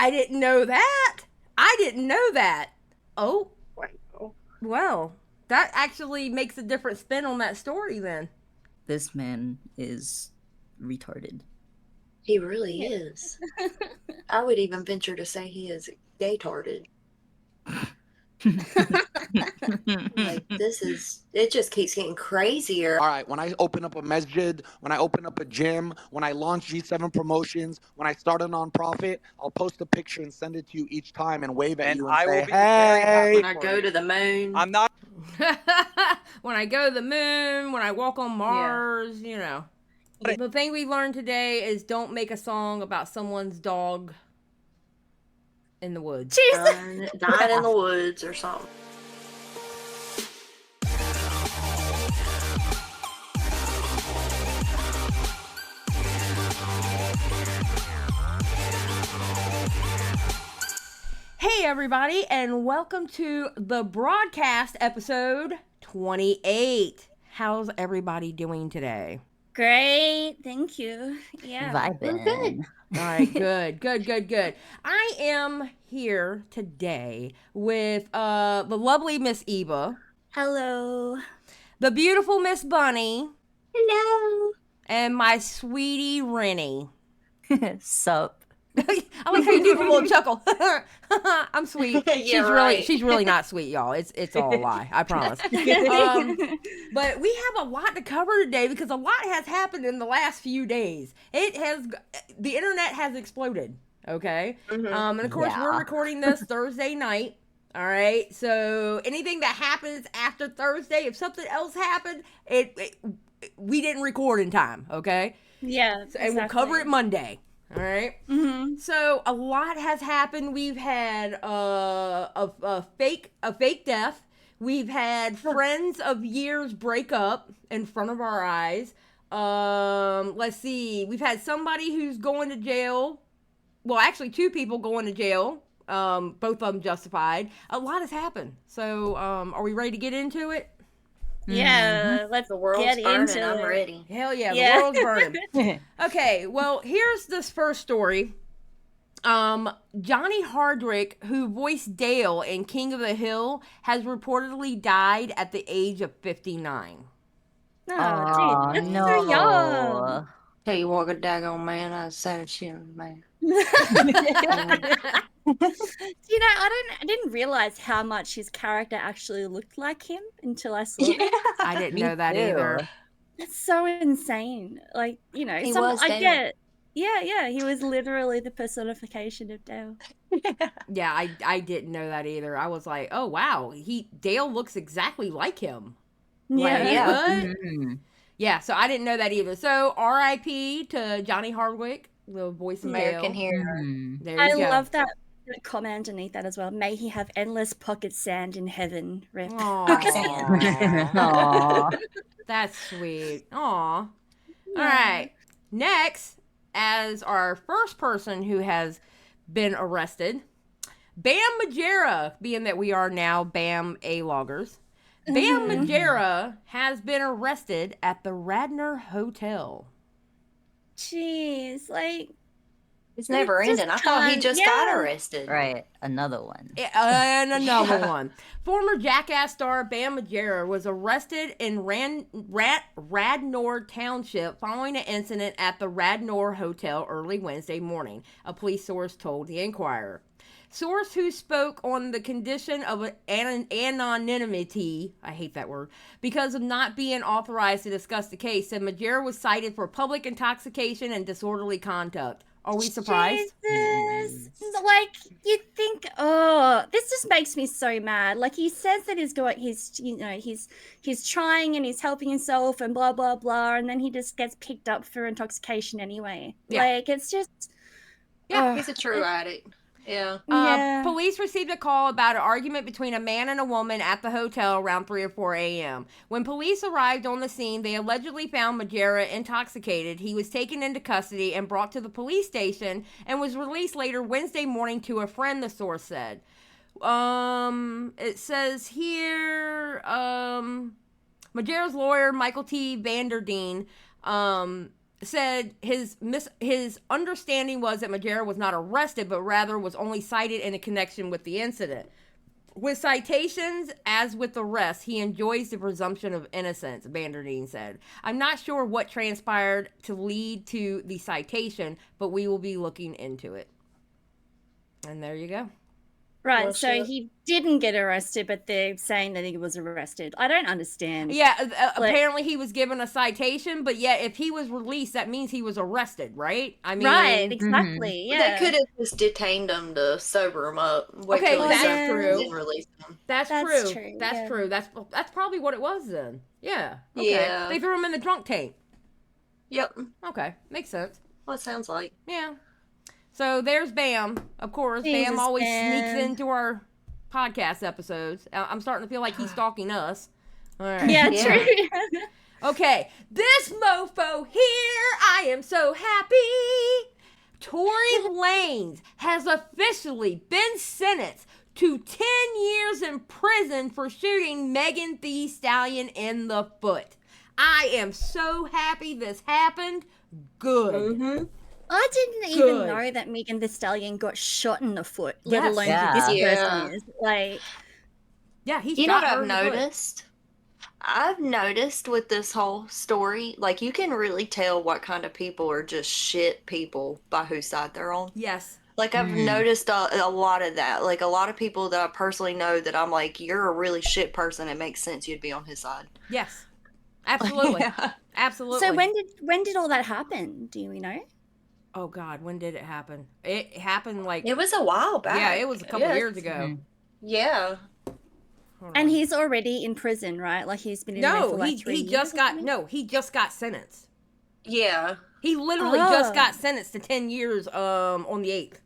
I didn't know that. I didn't know that. Oh, Wow. well, that actually makes a different spin on that story then. This man is retarded. He really is. I would even venture to say he is gay-tarded. Like, it just keeps getting crazier. All right, when I open up a masjid, when I open up a gym, when I launch G7 Promotions, when I start a nonprofit, I'll post a picture and send it to you each time and wave at you and say, hey. When I go to the moon. I'm not. When I go to the moon, when I walk on Mars, you know. The thing we learned today is don't make a song about someone's dog in the woods. Dying in the woods or something. Hey everybody, and welcome to the broadcast episode 28. How's everybody doing today? Great, thank you. Yeah. Vibing. Good. All right, good. I am here today with the lovely Miss Eva, Hello. the beautiful Miss Bunny, Hello. and my sweetie Rynnie. Sup? I like how you do the little chuckle. I'm sweet. Yeah, She's really not sweet, y'all. It's all a lie. I promise. But we have a lot to cover today because a lot has happened in the last few days. The internet has exploded. Okay. And of course we're recording this Thursday night. All right. So anything that happens after Thursday, if something else happened, we didn't record in time. Okay. Yeah. And we'll cover it Monday. All right. Mm-hmm. So a lot has happened. We've had a fake death. We've had friends of years break up in front of our eyes. Let's see. We've had somebody who's going to jail. Well, actually, two people going to jail. Both of them justified. A lot has happened. So, are we ready to get into it? Yeah, let's The world's get burning. into I'm it. ready. Hell yeah, Yeah. the world's burning. Okay, well, here's this first story. Johnny Hardwick, who voiced Dale in King of the Hill, has reportedly died at the age of 59. Oh, dude, that's so young. Tell you what, good daggone man, I said shit, man. You know, I didn't realize how much his character actually looked like him until I saw it. I didn't know that either. That's so insane. Like, you know, He was I Dale. get. Yeah, he was literally the personification of Dale. Yeah, I didn't know that either. I was like, oh wow, Dale looks exactly like him. Like, Yeah. what? Mm. Yeah, so I didn't know that either. So R.I.P. to Johnny Hardwick, the voice of American Dale. hero. Mm. There I you go. love that comment underneath that as well. May he have endless pocket sand in heaven. Rip. Aww. Aw. That's sweet. Aw. All right. Next, as our first person who has been arrested, Bam Margera, being that we are now Bam A-loggers, Bam Margera has been arrested at the Radnor Hotel. Jeez, like It's never Just ending. I thought he can't- just yeah. got arrested. Right, another one. And another one. Former Jackass star Bam Margera was arrested in Radnor Township following an incident at the Radnor Hotel early Wednesday morning, a police source told the Inquirer. Source who spoke on the condition of anonymity, I hate that word, because of not being authorized to discuss the case, said Margera was cited for public intoxication and disorderly conduct. Are we surprised? Jesus. Like, you'd think, oh, this just makes me so mad. Like, he says that he's trying and he's helping himself and blah, blah, blah, and then he just gets picked up for intoxication anyway. Yeah. Like, it's just... Yeah, He's a true addict. Yeah. Yeah. Police received a call about an argument between a man and a woman at the hotel around 3 or 4 a.m. When police arrived on the scene, they allegedly found Margera intoxicated. He was taken into custody and brought to the police station and was released later Wednesday morning to a friend, the source said. It says here, Margera's lawyer, Michael T. Vanderdeen, said his understanding was that MARGERA was not arrested, but rather was only cited in a connection with the incident. With citations, as with the rest, he enjoys the presumption of innocence, Banderdine said. I'm not sure what transpired to lead to the citation, but we will be looking into it. And there you go. Right, Well, so shit. he didn't get arrested, but they're saying that he was arrested. I don't understand. Yeah, apparently he was given a citation, but yet if he was released, that means he was arrested, right? I mean, Right, exactly. Yeah. They could have just detained him to sober him up. Wait Okay, till that's he's true. and then release him. That's That's true. true, That's yeah. true. That's probably what it was then. Yeah. Okay. Yeah. They threw him in the drunk tank. Yep. Okay, makes sense. Well, it sounds like. Yeah. So there's Bam. Of course, Jesus, Bam always Bam. sneaks into our podcast episodes. I'm starting to feel like he's stalking us. All right. Yeah, Yeah. true. Okay, this mofo here, I am so happy. Tory Lanez has officially been sentenced to 10 years in prison for shooting Megan Thee Stallion in the foot. I am so happy this happened. Good. Mm-hmm. I didn't even Good. know that Megan Thee Stallion got shot in the foot, let Yes. alone Yeah. who this Yeah. person is. Like, Yeah, he You know shot what her I've in the foot. noticed? I've noticed with this whole story, like you can really tell what kind of people are just shit people by whose side they're on. Yes. Like I've Mhm. noticed a lot of that. Like a lot of people that I personally know that I'm like, you're a really shit person. It makes sense you'd be on his side. Yes. Absolutely. Yeah. Absolutely. so when did all that happen? Do we know? Oh God, when did it happen? It happened like It was a while back. yeah, it was a couple Yeah. years ago. Mhm. Yeah. Hold And on. he's already in prison, right? Like he's been in there no, for like he 3 he years just or got something? he just got sentenced. Yeah. He literally just Oh. got sentenced to 10 years on the 8th.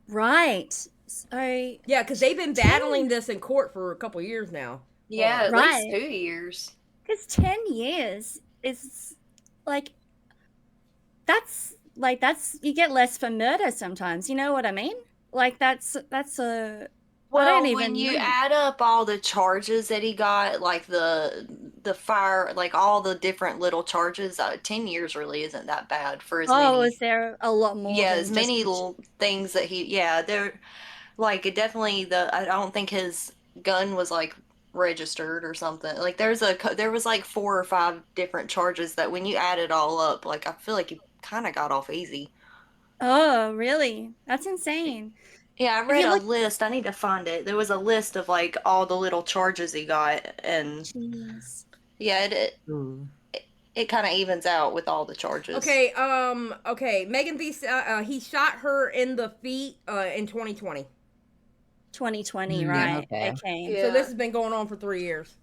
Right. So Yeah, because they've been battling this in court for a couple years now. Yeah, at Right. least 2 years. because 10 years is like that's you get less for murder sometimes. You know what I mean? Like that's a Well, don't when even you know. add up all the charges that he got, like the fire, like all the different little charges, 10 years really isn't that bad for as Oh, many. is there a lot more? Yeah, than as just many the- little things that they're like it definitely I don't think his gun was like registered or something. Like there was like 4 or 5 different charges that when you add it all up, like I feel like you kind of got off easy. Oh, really? That's insane. Yeah, I If read you a look- list. I need to find it. There was a list of like all the little charges he got, and Jeez. yeah, Ooh. it kind of evens out with all the charges. Okay, Megan Thee he shot her in the feet in 2020. 2020, Mm, right? okay. Okay. Yeah. So this has been going on for 3 years.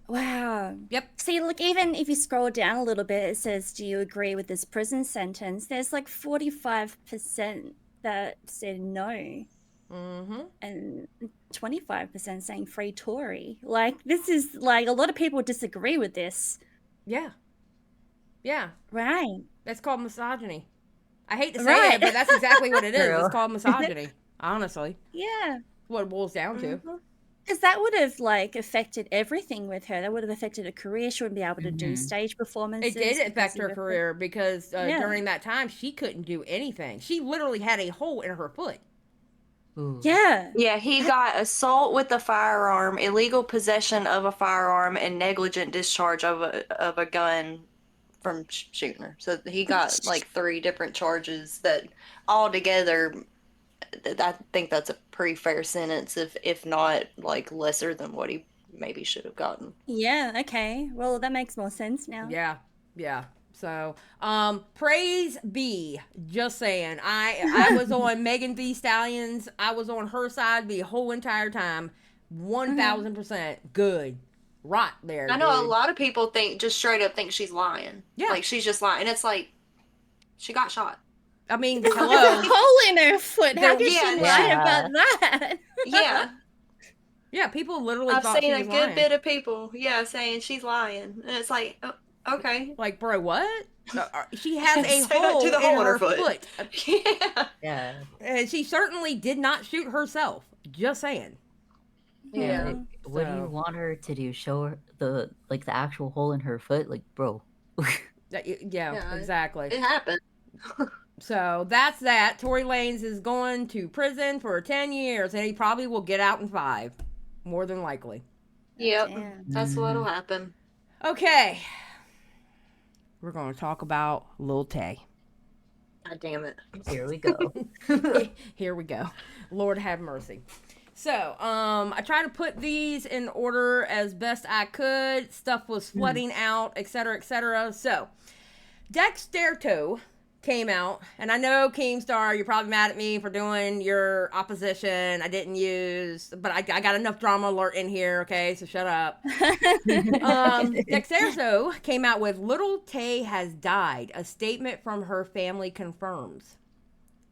Wow. Yep. See, look, even if you scroll down a little bit, it says, "Do you agree with this prison sentence?" There's like 45% that said no, Mm-hmm. and 25% saying free Tory. Like, this is like a lot of people disagree with this, Yeah. Yeah. right? That's called misogyny. I hate to say Right. it, but that's exactly what it is. True. It's called misogyny. Honestly. Yeah. What it boils down to. Mhm. Because that would have like affected everything with her. That would have affected her career. She wouldn't be able to do Mhm. stage performances. It did because affect of her the- career because Yeah. during that time she couldn't do anything. She literally had a hole in her foot. Ooh. Yeah. Yeah, he got assault with a firearm, illegal possession of a firearm, and negligent discharge of a gun from shooting her. So he got like 3 different charges that all together. I think that's a pretty fair sentence, if not like lesser than what he maybe should have gotten. Yeah. Okay. Well, that makes more sense now. Yeah. Yeah. So, praise be. Just saying. I was on Megan Thee Stallion's. I was on her side the whole entire time. 1000% good. Right there. I know dude. a lot of people just straight up think she's lying. Yeah. Like she's just lying. And it's like she got shot. I mean, There's a hello. hole in her foot. How There- could she yeah, lie yeah. about that? Yeah. Yeah, people literally I've thought seen she a was good lying. bit of people, saying she's lying. And it's like, oh, okay. Like, bro, what? She has a Say that hole, to the in hole in her her foot. foot. Yeah. Yeah. And she certainly did not shoot herself. Just saying. Yeah. Like, what do So- you want her to do? Show her the actual hole in her foot? Like, bro. Yeah, exactly. It happened. So that's that. Tory Lanez is going to prison for 10 years, and he probably will get out in 5, more than likely. Yep, Damn. that's what'll happen. Okay, we're going to talk about Lil Tay. God damn it. Here we go. Here we go. Lord have mercy. So, I tried to put these in order as best I could. Stuff was flooding out, etc., etc. So, Dexterto came out, and I know Keemstar, you're probably mad at me for doing your opposition. I didn't use, but I got enough drama alert in here, okay? So shut up. Dexterto came out with Lil Tay has died. A statement from her family confirms,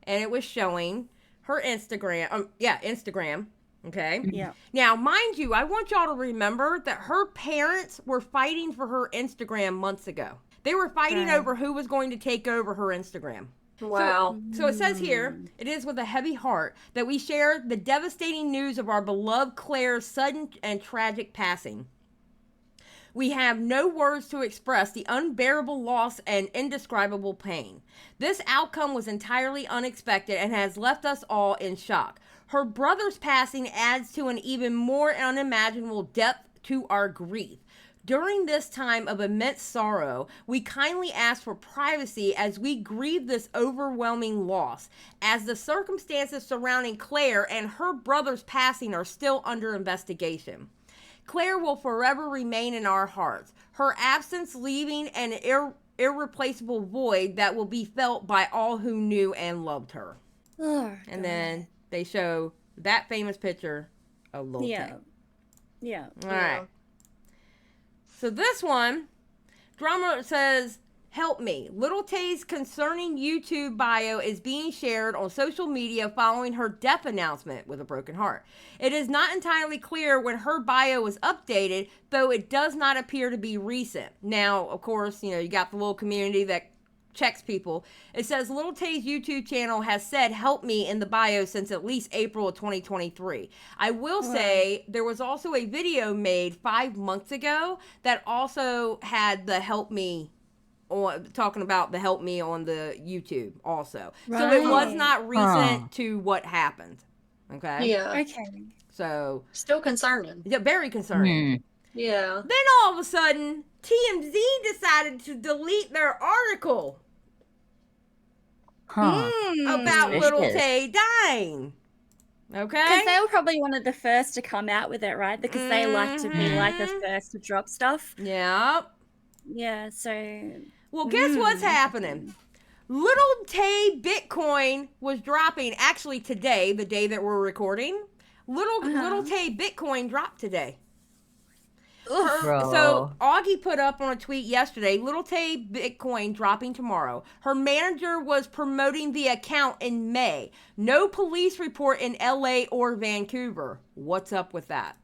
and it was showing her Instagram. Instagram. Okay. Yeah. Now, mind you, I want y'all to remember that her parents were fighting for her Instagram months ago. They were fighting over who was going to take over her Instagram. Wow. So it says here, it is with a heavy heart that we share the devastating news of our beloved Claire's sudden and tragic passing. We have no words to express the unbearable loss and indescribable pain. This outcome was entirely unexpected and has left us all in shock. Her brother's passing adds to an even more unimaginable depth to our grief. During this time of immense sorrow, we kindly ask for privacy as we grieve this overwhelming loss, as the circumstances surrounding Claire and her brother's passing are still under investigation. Claire will forever remain in our hearts, her absence leaving an irreplaceable void that will be felt by all who knew and loved her. Oh, And then they show that famous picture of Lil Tay. Yeah. All right. So this one, drama says, help me. Lil Tay's concerning YouTube bio is being shared on social media following her death announcement with a broken heart. It is not entirely clear when her bio was updated, though it does not appear to be recent. Now, of course, you got the little community that checks people. It says Lil Tay's YouTube channel has said help me in the bio since at least April of 2023. I will say there was also a video made 5 months ago that also had the help me on, talking about the help me on the YouTube also. So it was not recent to what happened. Okay. Yeah. Okay. So Still concerning. yeah, very concerning. Yeah. Then all of a sudden, TMZ decided to delete their article about Lil Tay dying. Okay? Because they were probably one of the first to come out with it, right? Because they like to be like the first to drop stuff. Yep. Yeah, so... Well, guess what's happening? Lil Tay Bitcoin was dropping actually today, the day that we're recording. Lil Tay Bitcoin dropped today. So Augie put up on a tweet yesterday, Lil Tay Bitcoin dropping tomorrow. Her manager was promoting the account in May. No police report in LA or Vancouver. What's up with that?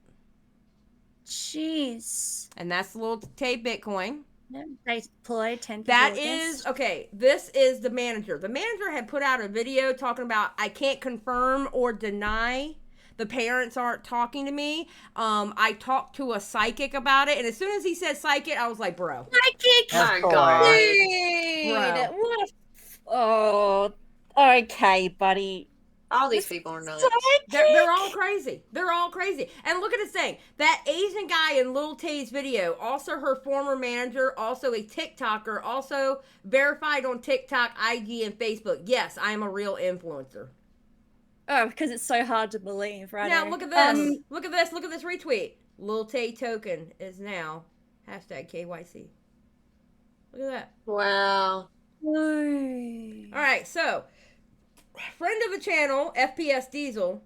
Jeez. And that's Lil Tay Bitcoin. They deployed 10th That of is, August. okay, this is the manager. The manager had put out a video talking about, I can't confirm or deny. The parents aren't talking to me. I talked to a psychic about it, and as soon as he said psychic, I was like, bro. Psychic! My God. Dude! What oh, okay, buddy. All these people are nuts. They're all crazy. They're all crazy. And look at this thing. That Asian guy in Lil Tay's video, also her former manager, also a TikToker, also verified on TikTok, IG, and Facebook. Yes, I am a real influencer. Oh, because it's so hard to believe, right? Now, look at this. Look at this. Look at this retweet. Lil Tay token is now #KYC. Look at that. Wow. Whoa. All right, so friend of the channel, FPS Diesel,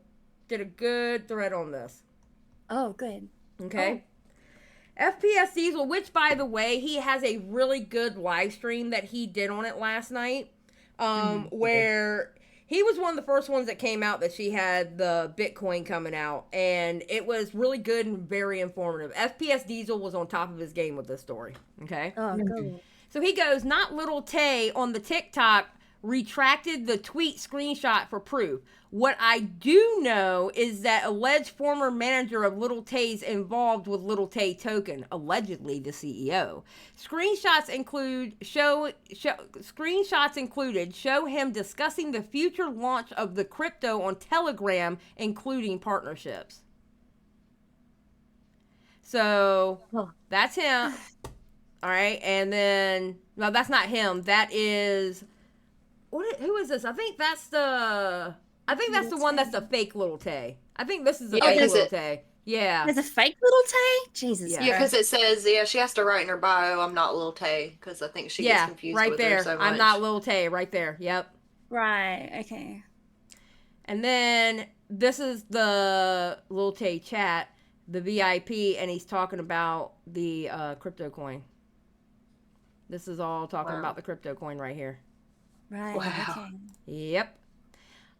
did a good thread on this. Oh, good. Okay. FPS Diesel, which by the way, he has a really good live stream that he did on it last night, where he was one of the first ones that came out that she had the Bitcoin coming out, and it was really good and very informative. FPS Diesel was on top of his game with this story. Okay. Oh, good. So he goes, not Lil Tay on the TikTok retracted the tweet screenshot for proof. What I do know is that alleged former manager of Lil Tay's involved with Lil Tay token, allegedly the CEO. Screenshots included show him discussing the future launch of the crypto on Telegram, including partnerships. So that's him. All right, and then no, that's not him. That is who is this? I think that's the one that's the fake Lil Tay. I think this is the fake Lil Tay. Yeah. There's a fake Lil Tay? Jesus. Yeah, because it says, she has to write in her bio, I'm not Lil Tay, because I think she gets confused right with there. her so much. I'm not Lil Tay, right there. Yep. Right, okay. And then this is the Lil Tay chat, the VIP, and he's talking about the crypto coin. This is all talking about the crypto coin right here. Right. Wow. Okay. Yep.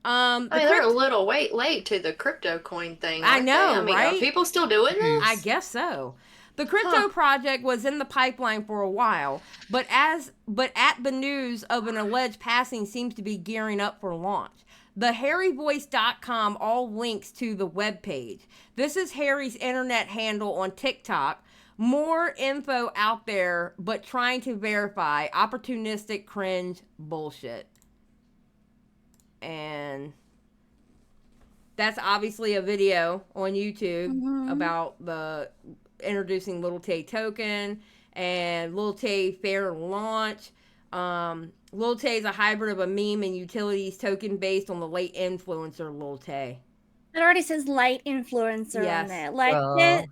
They're a little late to the crypto coin thing. I know, right? Are people still doing this? I guess so. The crypto project was in the pipeline for a while, but at the news of an alleged passing seems to be gearing up for launch. The HarryVoice.com all links to the webpage. This is Harry's internet handle on TikTok. More info out there, but trying to verify opportunistic cringe bullshit. And that's obviously a video on YouTube about the introducing Lil Tay token and Lil Tay fair launch. Lil Tay is a hybrid of a meme and utilities token based on the late influencer Lil Tay. It already says late influencer on there. Like,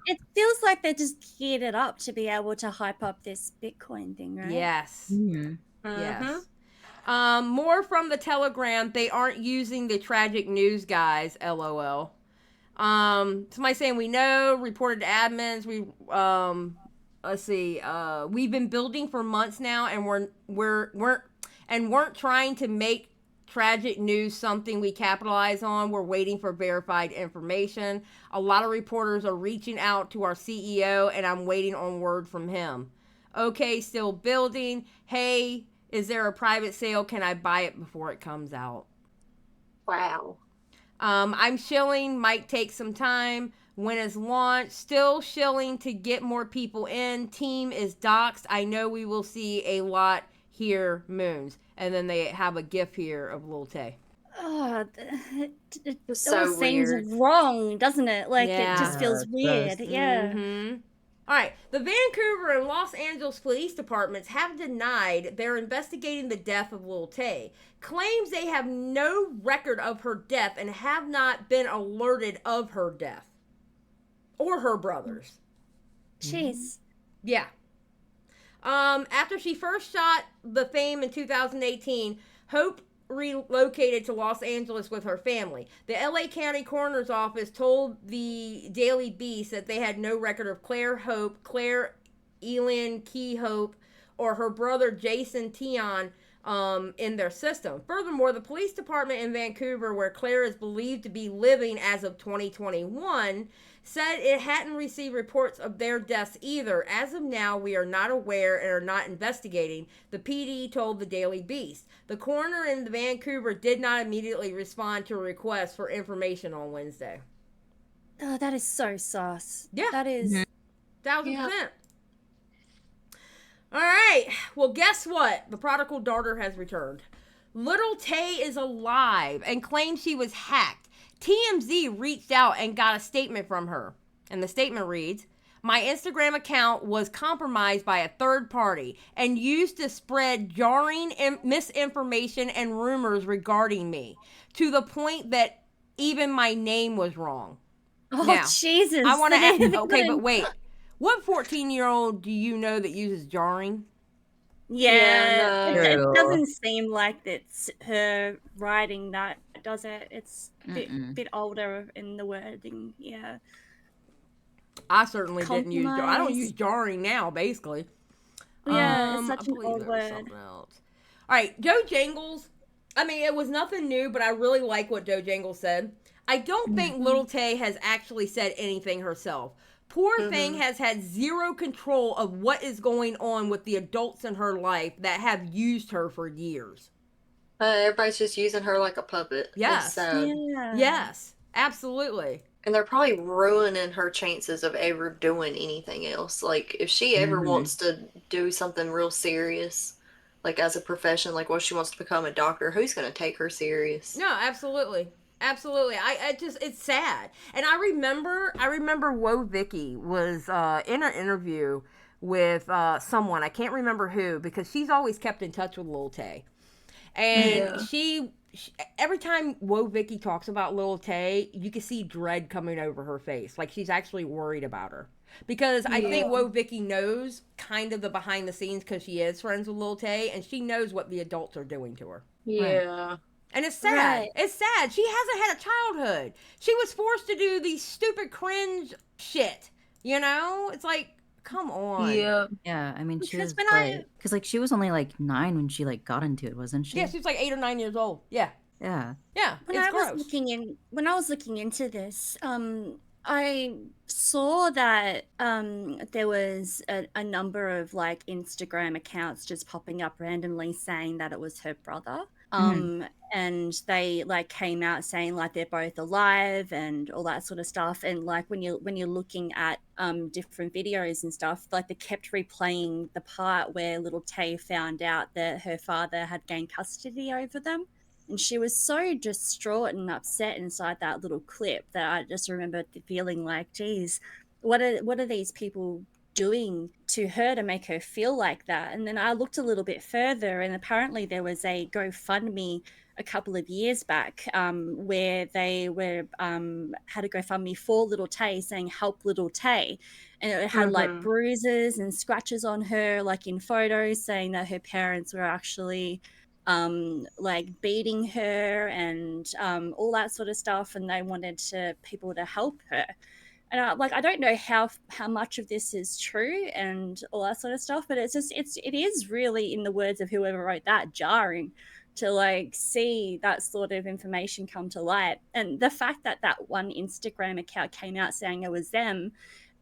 it feels like they just geared it up to be able to hype up this Bitcoin thing, right? Yes. Mm-hmm. Yes. More from the Telegram. They aren't using the tragic news guys, LOL. Somebody saying we know, reported to admins. Let's see. We've been building for months now, and weren't trying to make tragic news something we capitalize on. We're waiting for verified information. A lot of reporters are reaching out to our CEO, and I'm waiting on word from him. Okay, still building. Hey, is there a private sale? Can I buy it before it comes out? Wow. I'm shilling. Might take some time. When is launch? Still shilling to get more people in. Team is doxed. I know we will see a lot here, moons. And then they have a gif here of Lil Tay. Oh, it so seems weird. wrong, doesn't it? Like, Yeah. it just feels weird. Yeah. Mm-hmm. All right. The Vancouver and Los Angeles police departments have denied they're investigating the death of Lil Tay. Claims they have no record of her death and have not been alerted of her death. Or her brothers. Jeez. Yeah. After she first shot the Fame in 2018, Hope relocated to Los Angeles with her family. The LA County Coroner's Office told the Daily Beast that they had no record of Claire Elin Key Hope, or her brother Jason Tion in their system. Furthermore, the police department in Vancouver, where Claire is believed to be living as of 2021, said it hadn't received reports of their deaths either. As of now, we are not aware and are not investigating, the PD told the Daily Beast. The coroner in Vancouver did not immediately respond to a request for information on Wednesday. Oh, that is so sus. Yeah. That is... 1,000%. All right. Well, guess what? The prodigal daughter has returned. Lil Tay is alive and claims she was hacked. TMZ reached out and got a statement from her. And the statement reads, "My Instagram account was compromised by a third party and used to spread jarring misinformation and rumors regarding me, to the point that even my name was wrong." Oh, Now, Jesus. I want to ask, That okay, is- but wait. What 14-year-old do you know that uses jarring? Yeah, no. it doesn't seem like it's her writing that, does it? It's a bit older in the wording, yeah. I certainly didn't use jarring. I don't Compromise. use jarring now, basically. Yeah, it's I such an believe old there was word. something else. All right, Joe Jangles. I mean, it was nothing new, but I really like what Joe Jangles said. I don't think Lil Tay has actually said anything herself. Poor thing has had zero control of what is going on with the adults in her life that have used her for years. Everybody's just using her like a puppet. Yes. It's sad. Yeah. Yes, absolutely. And they're probably ruining her chances of ever doing anything else. Like, if she ever wants to do something real serious, like as a profession, like what she wants to become a doctor, who's going to take her serious? No, absolutely. Absolutely. I just, it's sad. And I remember Woe Vicky was in an interview with someone, I can't remember who, because she's always kept in touch with Lil Tay. And she every time Woe Vicky talks about Lil Tay, you can see dread coming over her face. Like she's actually worried about her. Because I think Woe Vicky knows kind of the behind the scenes because she is friends with Lil Tay, and she knows what the adults are doing to her. Yeah. And it's sad. Right. It's sad. She hasn't had a childhood. She was forced to do these stupid cringe shit. You know? It's like, come on. Yeah. Yeah, I mean, she Because was when like, because like she was only like 9 when she like got into it, wasn't she? Yeah, she was like 8 or 9 years old. Yeah. Yeah. Yeah. When it's I gross. was looking into this, I saw that there was a number of like Instagram accounts just popping up randomly saying that it was her brother. And they like came out saying like they're both alive and all that sort of stuff. And like when you're looking at different videos and stuff, like they kept replaying the part where little Tay found out that her father had gained custody over them. And she was so distraught and upset inside that little clip that I just remember feeling like, geez, what are these people doing to her to make her feel like that? And then I looked a little bit further, and apparently there was a GoFundMe a couple of years back where they were had a GoFundMe for Little Tay saying help Little Tay, and it had like bruises and scratches on her, like in photos, saying that her parents were actually like beating her and all that sort of stuff, and they wanted people to help her. And I don't know how much of this is true and all that sort of stuff, but it is really, in the words of whoever wrote that, jarring to like see that sort of information come to light. And the fact that one Instagram account came out saying it was them,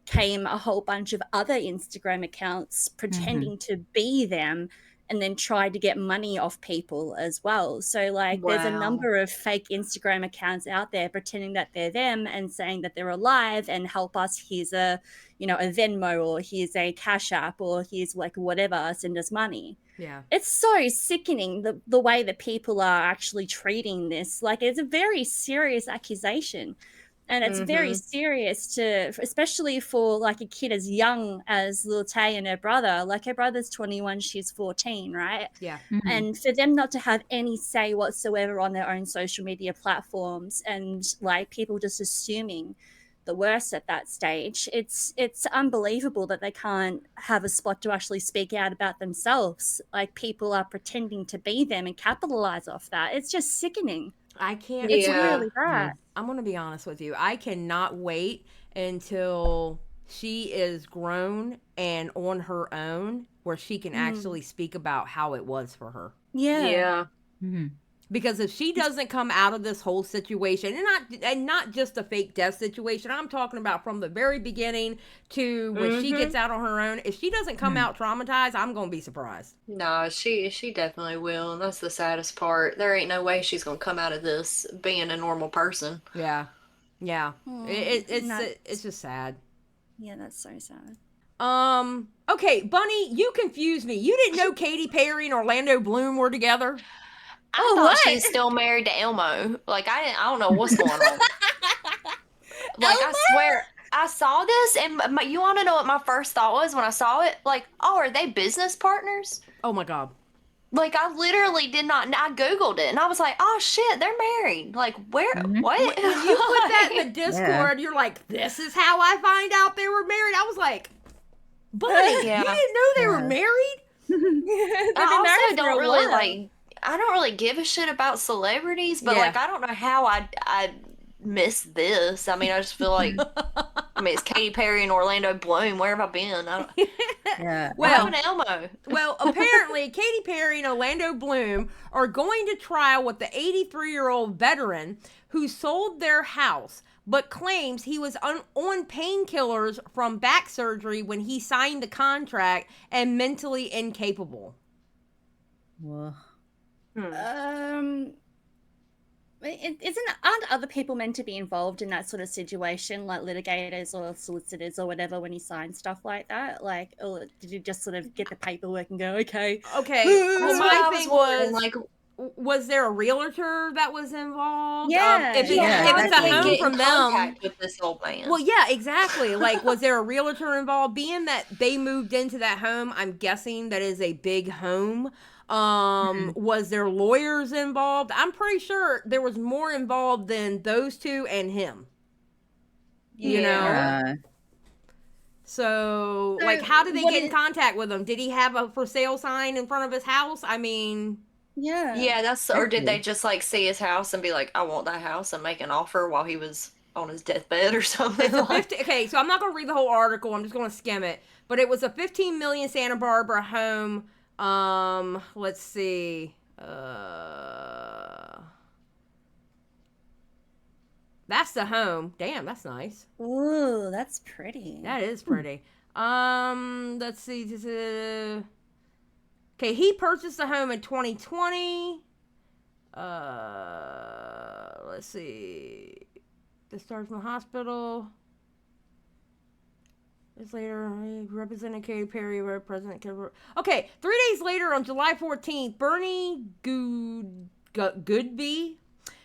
came a whole bunch of other Instagram accounts pretending to be them, and then tried to get money off people as well. So like there's a number of fake Instagram accounts out there pretending that they're them and saying that they're alive and help us. Here's a Venmo, or here's a Cash App, or here's like whatever, send us money. Yeah. It's so sickening the way that people are actually treating this. Like it's a very serious accusation. And it's very serious especially for like a kid as young as Lil Tay and her brother. Like her brother's 21, she's 14, right? Yeah. And for them not to have any say whatsoever on their own social media platforms, and like people just assuming the worst at that stage, it's unbelievable that they can't have a spot to actually speak out about themselves. Like people are pretending to be them and capitalize off that. It's just sickening. I can't. It's really bad. I'm going to be honest with you. I cannot wait until she is grown and on her own, where she can actually speak about how it was for her. Yeah. Because if she doesn't come out of this whole situation, and not just a fake death situation, I'm talking about from the very beginning to when she gets out on her own. If she doesn't come out traumatized, I'm gonna be surprised. No, she definitely will, and that's the saddest part. There ain't no way she's gonna come out of this being a normal person. Yeah. It's just sad. Yeah, that's so sad. Okay, Bunny, you confused me. You didn't know Katy Perry and Orlando Bloom were together? I thought she's still married to Elmo. Like I don't know what's going on. Like I swear, I saw this, and you want to know what my first thought was when I saw it? Like, oh, are they business partners? Oh my God. Like I literally did not. I googled it, and I was like, oh shit, they're married. Like where? What? When you put that in the Discord, you're like, this is how I find out they were married. I was like, Bunny, you didn't know they were married? I also don't really like. I don't really give a shit about celebrities, but like I don't know how I missed this. I mean, I just feel like it's Katy Perry and Orlando Bloom. Where have I been? What happened to Elmo? Well, apparently Katy Perry and Orlando Bloom are going to trial with the 83-year-old veteran who sold their house, but claims he was on painkillers from back surgery when he signed the contract and mentally incapable. Whoa. Aren't other people meant to be involved in that sort of situation, like litigators or solicitors or whatever, when you sign stuff like that? Like, or did you just sort of get the paperwork and go, okay? Okay. Well, That's my what I thing wondering, was, like, was there a realtor that was involved? Yeah. If it's, Yeah, if it's a how did they home get from in them. contact with this old man? Well, yeah, exactly. Like, was there a realtor involved? Being that they moved into that home, I'm guessing that is a big home. Was there lawyers involved? I'm pretty sure there was more involved than those two and him. You know? Yeah. So, So, like, how did they what get in is- contact with him? Did he have a for sale sign in front of his house? I mean, Yeah. Yeah, that's, or did they Exactly. just like see his house and be like, I want that house, and make an offer while he was on his deathbed or something? it's a Like, 50. Okay, so I'm not gonna read the whole article. I'm just gonna skim it. But it was a 15 million Santa Barbara home. Let's see. That's the home. Damn, that's nice. Ooh, that's pretty. That is pretty. Let's see. Okay, he purchased the home in 2020. Let's see. Discharged from the hospital. This later, Representative Katy Perry, President. Okay, 3 days later, on July 14th, Bernie Goodby,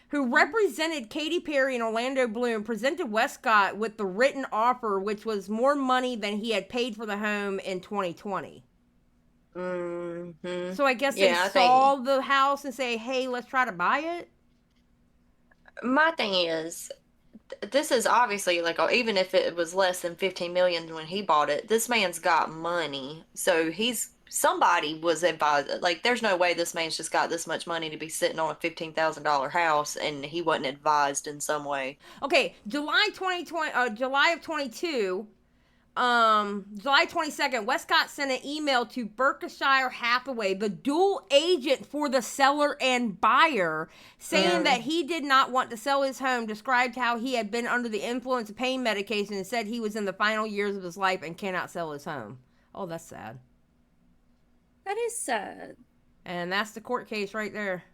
who represented Katy Perry and Orlando Bloom, presented Westcott with the written offer, which was more money than he had paid for the home in 2020. mm-hmm. So I guess Yeah, I they saw the house and say, hey, let's try to buy it. My thing is, this is obviously like, even if it was less than 15 million when he bought it, this man's got money. So somebody was advised. Like, there's no way this man's just got this much money to be sitting on a $15,000 house and he wasn't advised in some way. Okay, July of 22, July 22nd, Westcott sent an email to Berkshire Hathaway, the dual agent for the seller and buyer, saying that he did not want to sell his home, described how he had been under the influence of pain medication, and said he was in the final years of his life and cannot sell his home. Oh, that's sad. That is sad. And that's the court case right there.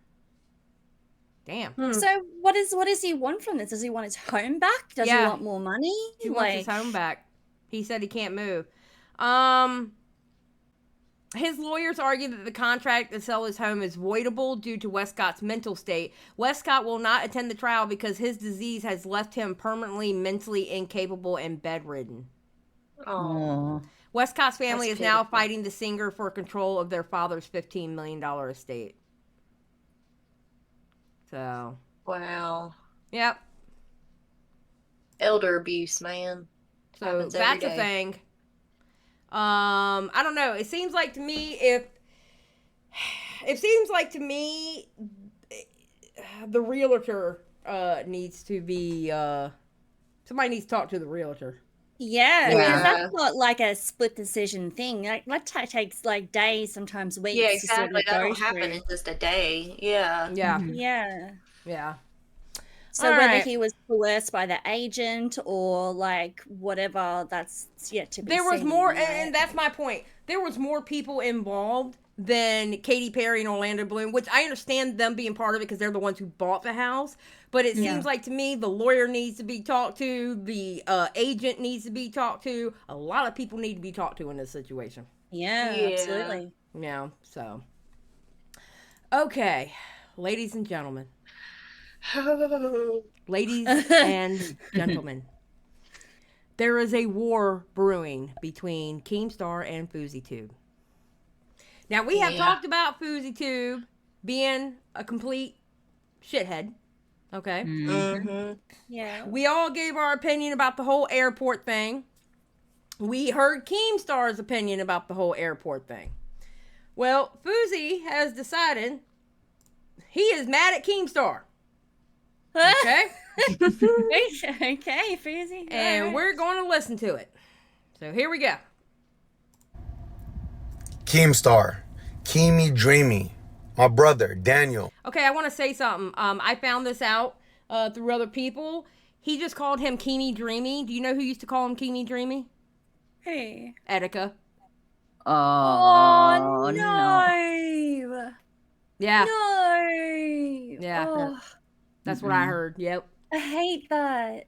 Damn. So what does he want from this? Does he want his home back? Does he Yeah. want more money? He wants his home back. He said he can't move. His lawyers argue that the contract to sell his home is voidable due to Westcott's mental state. Westcott will not attend the trial because his disease has left him permanently mentally incapable and bedridden. Oh, Westcott's family That's is now pitiful. fighting the singer for control of their father's $15 million estate. So, wow. yep. Elder abuse, man. So Happens that's every a day. thing. I don't know. It seems like to me the realtor needs to be somebody needs to talk to the realtor. Yeah, Yeah. because that's not like a split decision thing. Like that takes like days, sometimes weeks. Yeah, to sort exactly. of That go don't happen through. in just a day. Yeah. Yeah. Yeah. Yeah. So All whether right. he was coerced by the agent or like whatever, that's yet to be There was seen, more, right? and that's my point. There was more people involved than Katy Perry and Orlando Bloom, which I understand them being part of it because they're the ones who bought the house. But it seems like to me the lawyer needs to be talked to, the agent needs to be talked to. A lot of people need to be talked to in this situation. Yeah, Yeah. absolutely. Yeah, so. Okay, ladies and gentlemen. Ladies and gentlemen. There is a war brewing between Keemstar and FouseyTube. Now, we have talked about FouseyTube being a complete shithead. Okay? Mm-hmm. Yeah. We all gave our opinion about the whole airport thing. We heard Keemstar's opinion about the whole airport thing. Well, Fousey has decided he is mad at Keemstar. Okay? Okay, Fousey. And alright. we're going to listen to it. So here we go. Keemstar, Keemy Dreamy, my brother, Daniel. Okay, I want to say something. I found this out through other people. He just called him Keemy Dreamy. Do you know who used to call him Keemy Dreamy? Hey. Etika. Oh, no. Yeah. No. Yeah. Oh, That's what I heard. Yep. I hate that.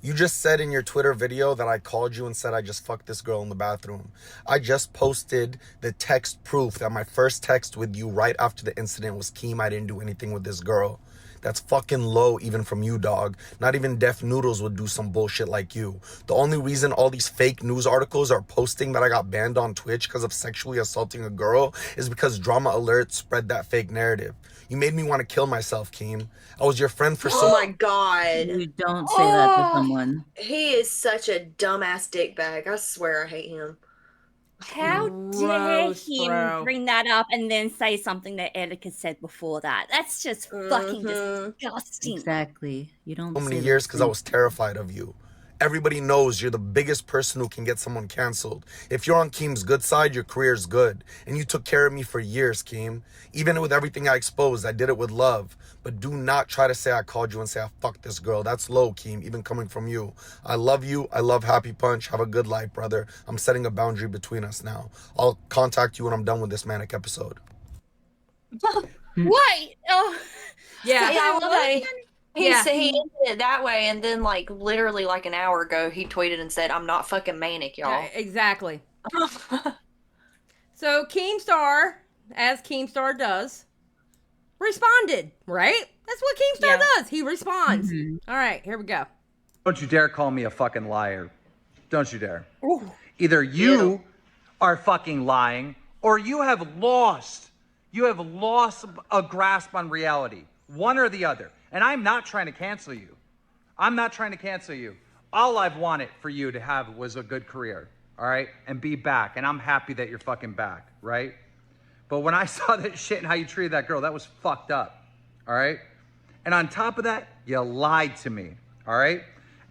You just said in your Twitter video that I called you and said I just fucked this girl in the bathroom. I just posted the text proof that my first text with you right after the incident was, Keem, I didn't do anything with this girl. That's fucking low even from you, dog. Not even Deaf Noodles would do some bullshit like you. The only reason all these fake news articles are posting that I got banned on Twitch because of sexually assaulting a girl is because Drama Alert spread that fake narrative. You made me want to kill myself, Keem. I was your friend for so Oh my god. You don't say that to someone. He is such a dumbass dickbag. I swear I hate him. How dare Gross, him bro. bring that up and then say something that Erica said before that? That's just fucking disgusting. Exactly. You don't many say years those because I things. was terrified of you. Everybody knows you're the biggest person who can get someone canceled. If you're on Keem's good side, your career's good. And you took care of me for years, Keem. Even with everything I exposed, I did it with love. But do not try to say I called you and say I fucked this girl. That's low, Keem, even coming from you. I love you. I love Happy Punch. Have a good life, brother. I'm setting a boundary between us now. I'll contact you when I'm done with this manic episode. What? Oh, Yeah. Yeah, I love that. Yeah. He ended it that way, and then like literally like an hour ago, he tweeted and said, "I'm not fucking manic, y'all." Exactly. So Keemstar, as Keemstar does, responded, right? That's what Keemstar does. He responds. All right, here we go. Don't you dare call me a fucking liar. Don't you dare. Either you are fucking lying or you have lost a grasp on reality. One or the other. And I'm not trying to cancel you. I'm not trying to cancel you. All I've wanted for you to have was a good career, all right? And be back. And I'm happy that you're fucking back, right? But when I saw that shit and how you treated that girl, that was fucked up, all right? And on top of that, you lied to me, all right?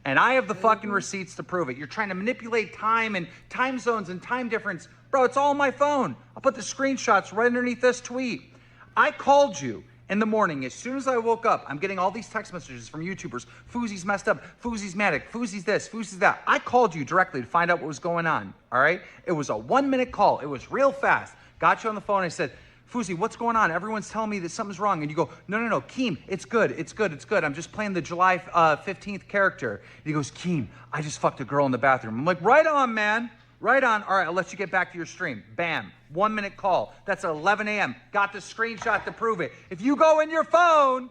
And I have the fucking receipts to prove it. You're trying to manipulate time and time zones and time difference. Bro, it's all on my phone. I'll put the screenshots right underneath this tweet. I called you in the morning. As soon as I woke up, I'm getting all these text messages from YouTubers. Fousey's messed up. Fousey's manic. Fousey's this. Fousey's that. I called you directly to find out what was going on, all right? It was a 1-minute call. It was real fast. Got you on the phone. I said, Fousey, what's going on? Everyone's telling me that something's wrong. And you go, no, Keem, it's good. I'm just playing the July 15th character. And he goes, Keem, I just fucked a girl in the bathroom. I'm like, right on, man. Right on. All right, I'll let you get back to your stream. Bam. 1-minute call. That's 11 a.m. Got the screenshot to prove it. If you go in your phone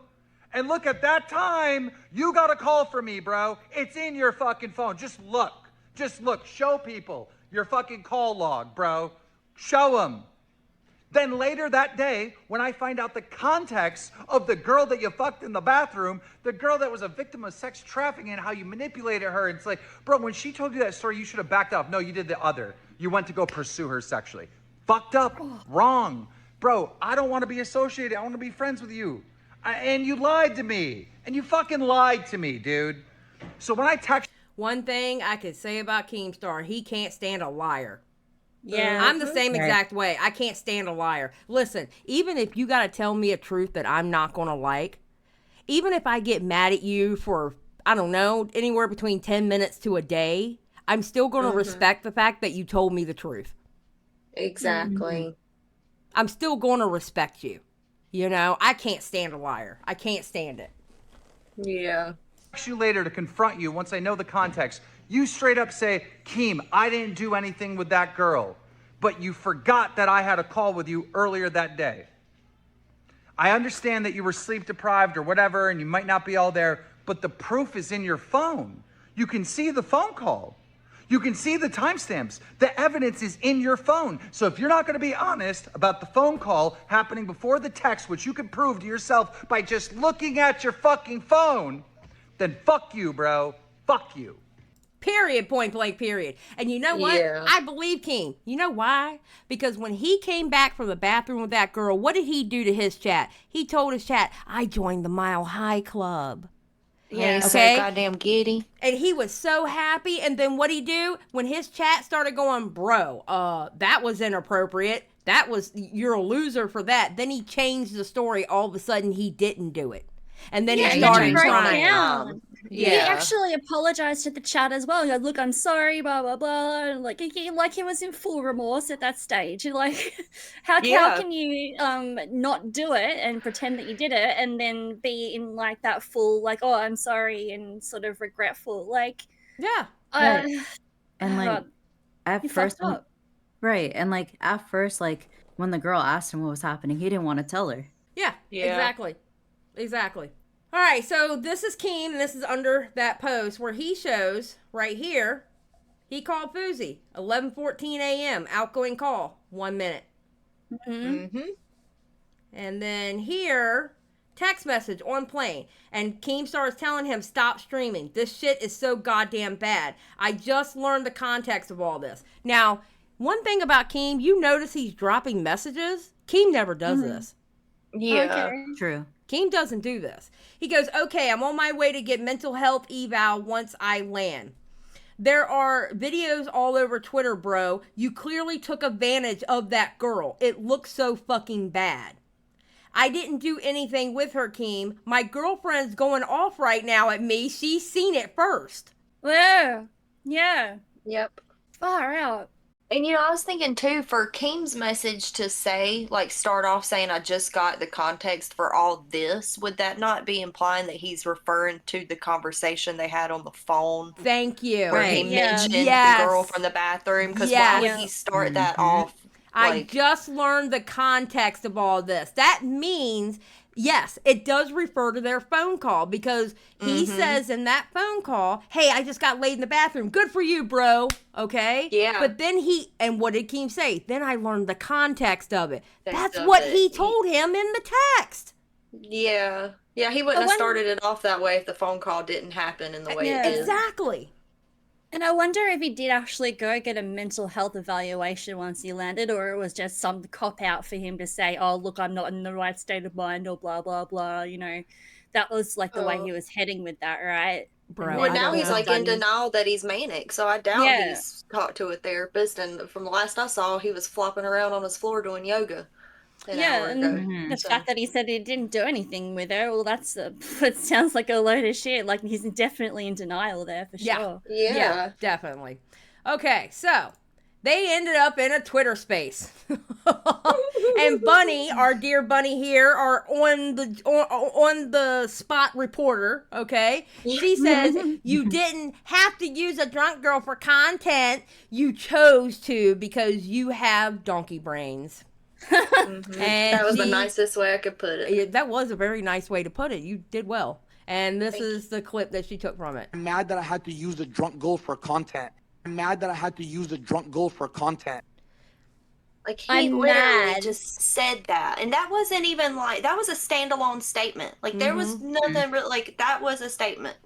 and look at that time, you got a call from me, bro. It's in your fucking phone. Just look. Show people your fucking call log, bro. Show them. Then later that day, when I find out the context of the girl that you fucked in the bathroom, the girl that was a victim of sex trafficking and how you manipulated her, it's like, bro, when she told you that story, you should have backed off. No, you did the other. You went to go pursue her sexually. Fucked up. Wrong. Bro, I don't want to be associated. I want to be friends with you. And you lied to me. And you fucking lied to me, dude. So when I text... One thing I could say about Keemstar, he can't stand a liar. yeah. I'm the same exact way. I can't stand a liar. Listen, even if you got to tell me a truth that I'm not going to like, even if I get mad at you for, I don't know, anywhere between 10 minutes to a day, I'm still going to respect the fact that you told me the truth. Exactly. I'm still going to respect you. You know, I can't stand a liar. I can't stand it. Yeah. You later to confront you once I know the context. You straight up say, Keem, I didn't do anything with that girl, but you forgot that I had a call with you earlier that day. I understand that you were sleep deprived or whatever, and you might not be all there, but the proof is in your phone. You can see the phone call. You can see the timestamps. The evidence is in your phone. So if you're not going to be honest about the phone call happening before the text, which you can prove to yourself by just looking at your fucking phone, then fuck you, bro. Fuck you. Period, point blank, period. And you know what? Yeah. I believe Keem. You know why? Because when he came back from the bathroom with that girl, what did he do to his chat? He told his chat, I joined the Mile High Club. Yeah, he's Okay. so goddamn giddy. And he was so happy. And then what'd he do? When his chat started going, bro, that was inappropriate. You're a loser for that. Then he changed the story. All of a sudden, he didn't do it. And then Yeah, he he started changed crying. down. He Yeah. actually apologized to the chat as well. He goes, "Look, I'm sorry, blah blah blah." And like he was in full remorse at that stage. Like, how can you not do it and pretend that you did it, and then be in like that full like, "Oh, I'm sorry," and sort of regretful. Like, Yeah. Right. And like at you first, fucked up. right? And like at first, like when the girl asked him what was happening, he didn't want to tell her. Yeah. Yeah. Exactly. All right, so this is Keem, and this is under that post where he shows right here. He called Fousey, 11:14 a.m. outgoing call, 1 minute. And then here, text message on plane, and Keemstar is telling him stop streaming. This shit is so goddamn bad. I just learned the context of all this. Now, one thing about Keem, you notice he's dropping messages. Keem never does this. Yeah. Okay. True. Keem doesn't do this. He goes, okay, I'm on my way to get mental health eval once I land. There are videos all over Twitter, bro. You clearly took advantage of that girl. It looks so fucking bad. I didn't do anything with her, Keem. My girlfriend's going off right now at me. She's seen it first. Well, yeah. Yep. Far out. And I was thinking too, for Keem's message to say, like, start off saying, I just got the context for all this, would that not be implying that he's referring to the conversation they had on the phone? Thank you. Where he Yeah. mentioned Yes. the girl from the bathroom? Because Yes. why would he start that off? I Like, just learned the context of all this. That means, yes, it does refer to their phone call because he says in that phone call, hey, I just got laid in the bathroom. Good for you, bro. Okay? Yeah. But then and what did Keem say? Then I learned the context of it. That's of what it. he told him in the text. yeah. Yeah, he wouldn't have started it off that way if the phone call didn't happen in the way it did. Exactly. And I wonder if he did actually go get a mental health evaluation once he landed, or it was just some cop out for him to say, "Oh, look, I'm not in the right state of mind," or blah blah blah. That was like the way he was heading with that, right? Bro, Well, I now don't he's know. like in denial that he's manic, so I doubt Yeah. he's talked to a therapist. And from the last I saw, he was flopping around on his floor doing yoga. An hour and ago. the So- fact that he said he didn't do anything with her, well, it sounds like a load of shit. Like, he's definitely in denial there for Yeah. sure. Yeah. Definitely. Okay, so they ended up in a Twitter space. And Bunny, our dear Bunny here, are on the spot reporter, okay? She says, you didn't have to use a drunk girl for content. You chose to because you have donkey brains. And That was the nicest way I could put it. Yeah, that was a very nice way to put it. You did well. And this is the clip that she took from it. I'm mad that I had to use a drunk girl for content. I'm mad that I had to use a drunk girl for content. Like, he I'm literally mad. just said that. And that wasn't even like, that was a standalone statement. Like, there was nothing really, like, that was a statement.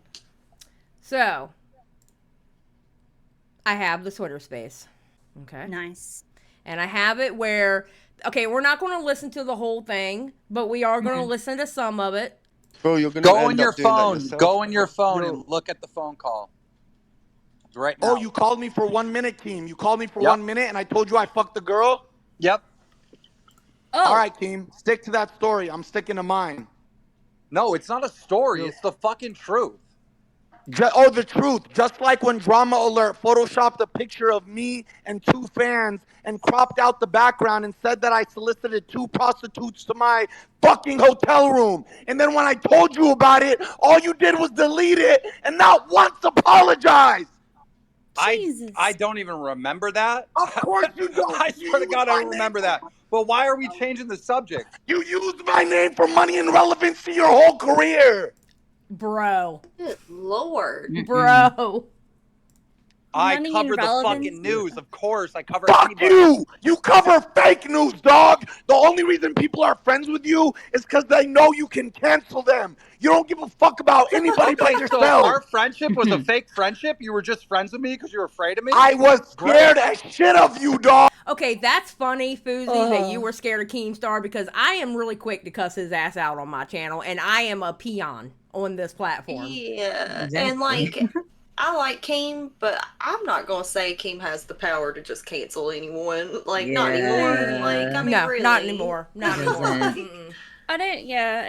So, I have the Twitter space. Okay. Nice. And I have it where, okay, we're not going to listen to the whole thing, but we are going to listen to some of it. Bro, you're gonna Go end on your up doing that phone. yourself. Go on your phone Yo. and look at the phone call. Right now. Oh, you called me for 1 minute, Keem. You called me for Yep. 1 minute, and I told you I fucked the girl? Yep. Oh, All right, Keem. Stick to that story. I'm sticking to mine. No, it's not a story. It's the fucking truth. The truth. Just like when Drama Alert photoshopped a picture of me and 2 fans and cropped out the background and said that I solicited 2 prostitutes to my fucking hotel room. And then when I told you about it, all you did was delete it and not once apologize. Jesus. I don't even remember that. Of course you don't. I swear to God, I don't remember that. But why are we changing the subject? You used my name for money and relevancy your whole career. Bro. Good Lord. Bro. I Money and cover the relevance. fucking news. Of course, I cover Fuck anybody. you! You cover fake news, dog! The only reason people are friends with you is because they know you can cancel them. You don't give a fuck about anybody but Okay, so yourself. our friendship was a fake friendship? You were just friends with me because you were afraid of me? I was scared as shit of you, dog. Okay, that's funny, Fousey, that you were scared of Keemstar because I am really quick to cuss his ass out on my channel, and I am a peon on this platform. Yeah. Exactly. And, like, I like Keem, but I'm not going to say Keem has the power to just cancel anyone. Like, not Yeah. anymore. Like, I mean, No, really. not anymore. Not anymore. Doesn't. Mm-mm. I don't, yeah,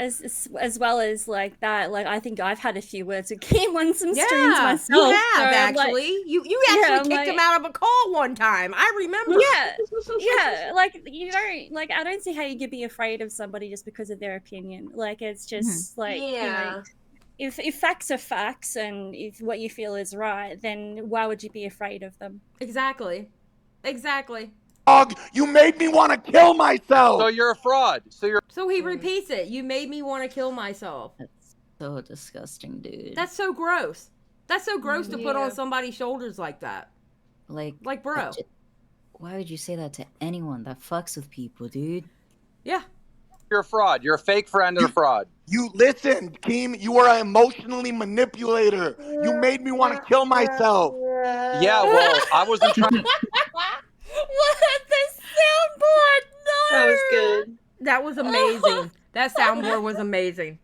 as well as like that, like I think I've had a few words with Keem on some streams myself. You have so I'm actually. like, You yeah, actually I'm kicked him like- out of a call one time. I remember. yeah, like you don't like. I don't see how you could be afraid of somebody just because of their opinion. Like it's just like you know, if facts are facts and if what you feel is right, then why would you be afraid of them? Exactly. Dog, you made me want to kill myself. So you're a fraud. So he repeats it. You made me want to kill myself. That's so disgusting, dude. That's so gross. That's so gross to put on somebody's shoulders like that. like, bro. Why would you say that to anyone that fucks with people, dude? Yeah. You're a fraud. You're a fake friend and a fraud. You listen, Keem, you are an emotionally manipulator. You made me want to kill myself. Yeah, well, I wasn't trying. What the soundboard? No, That was good. That was amazing. That soundboard was amazing.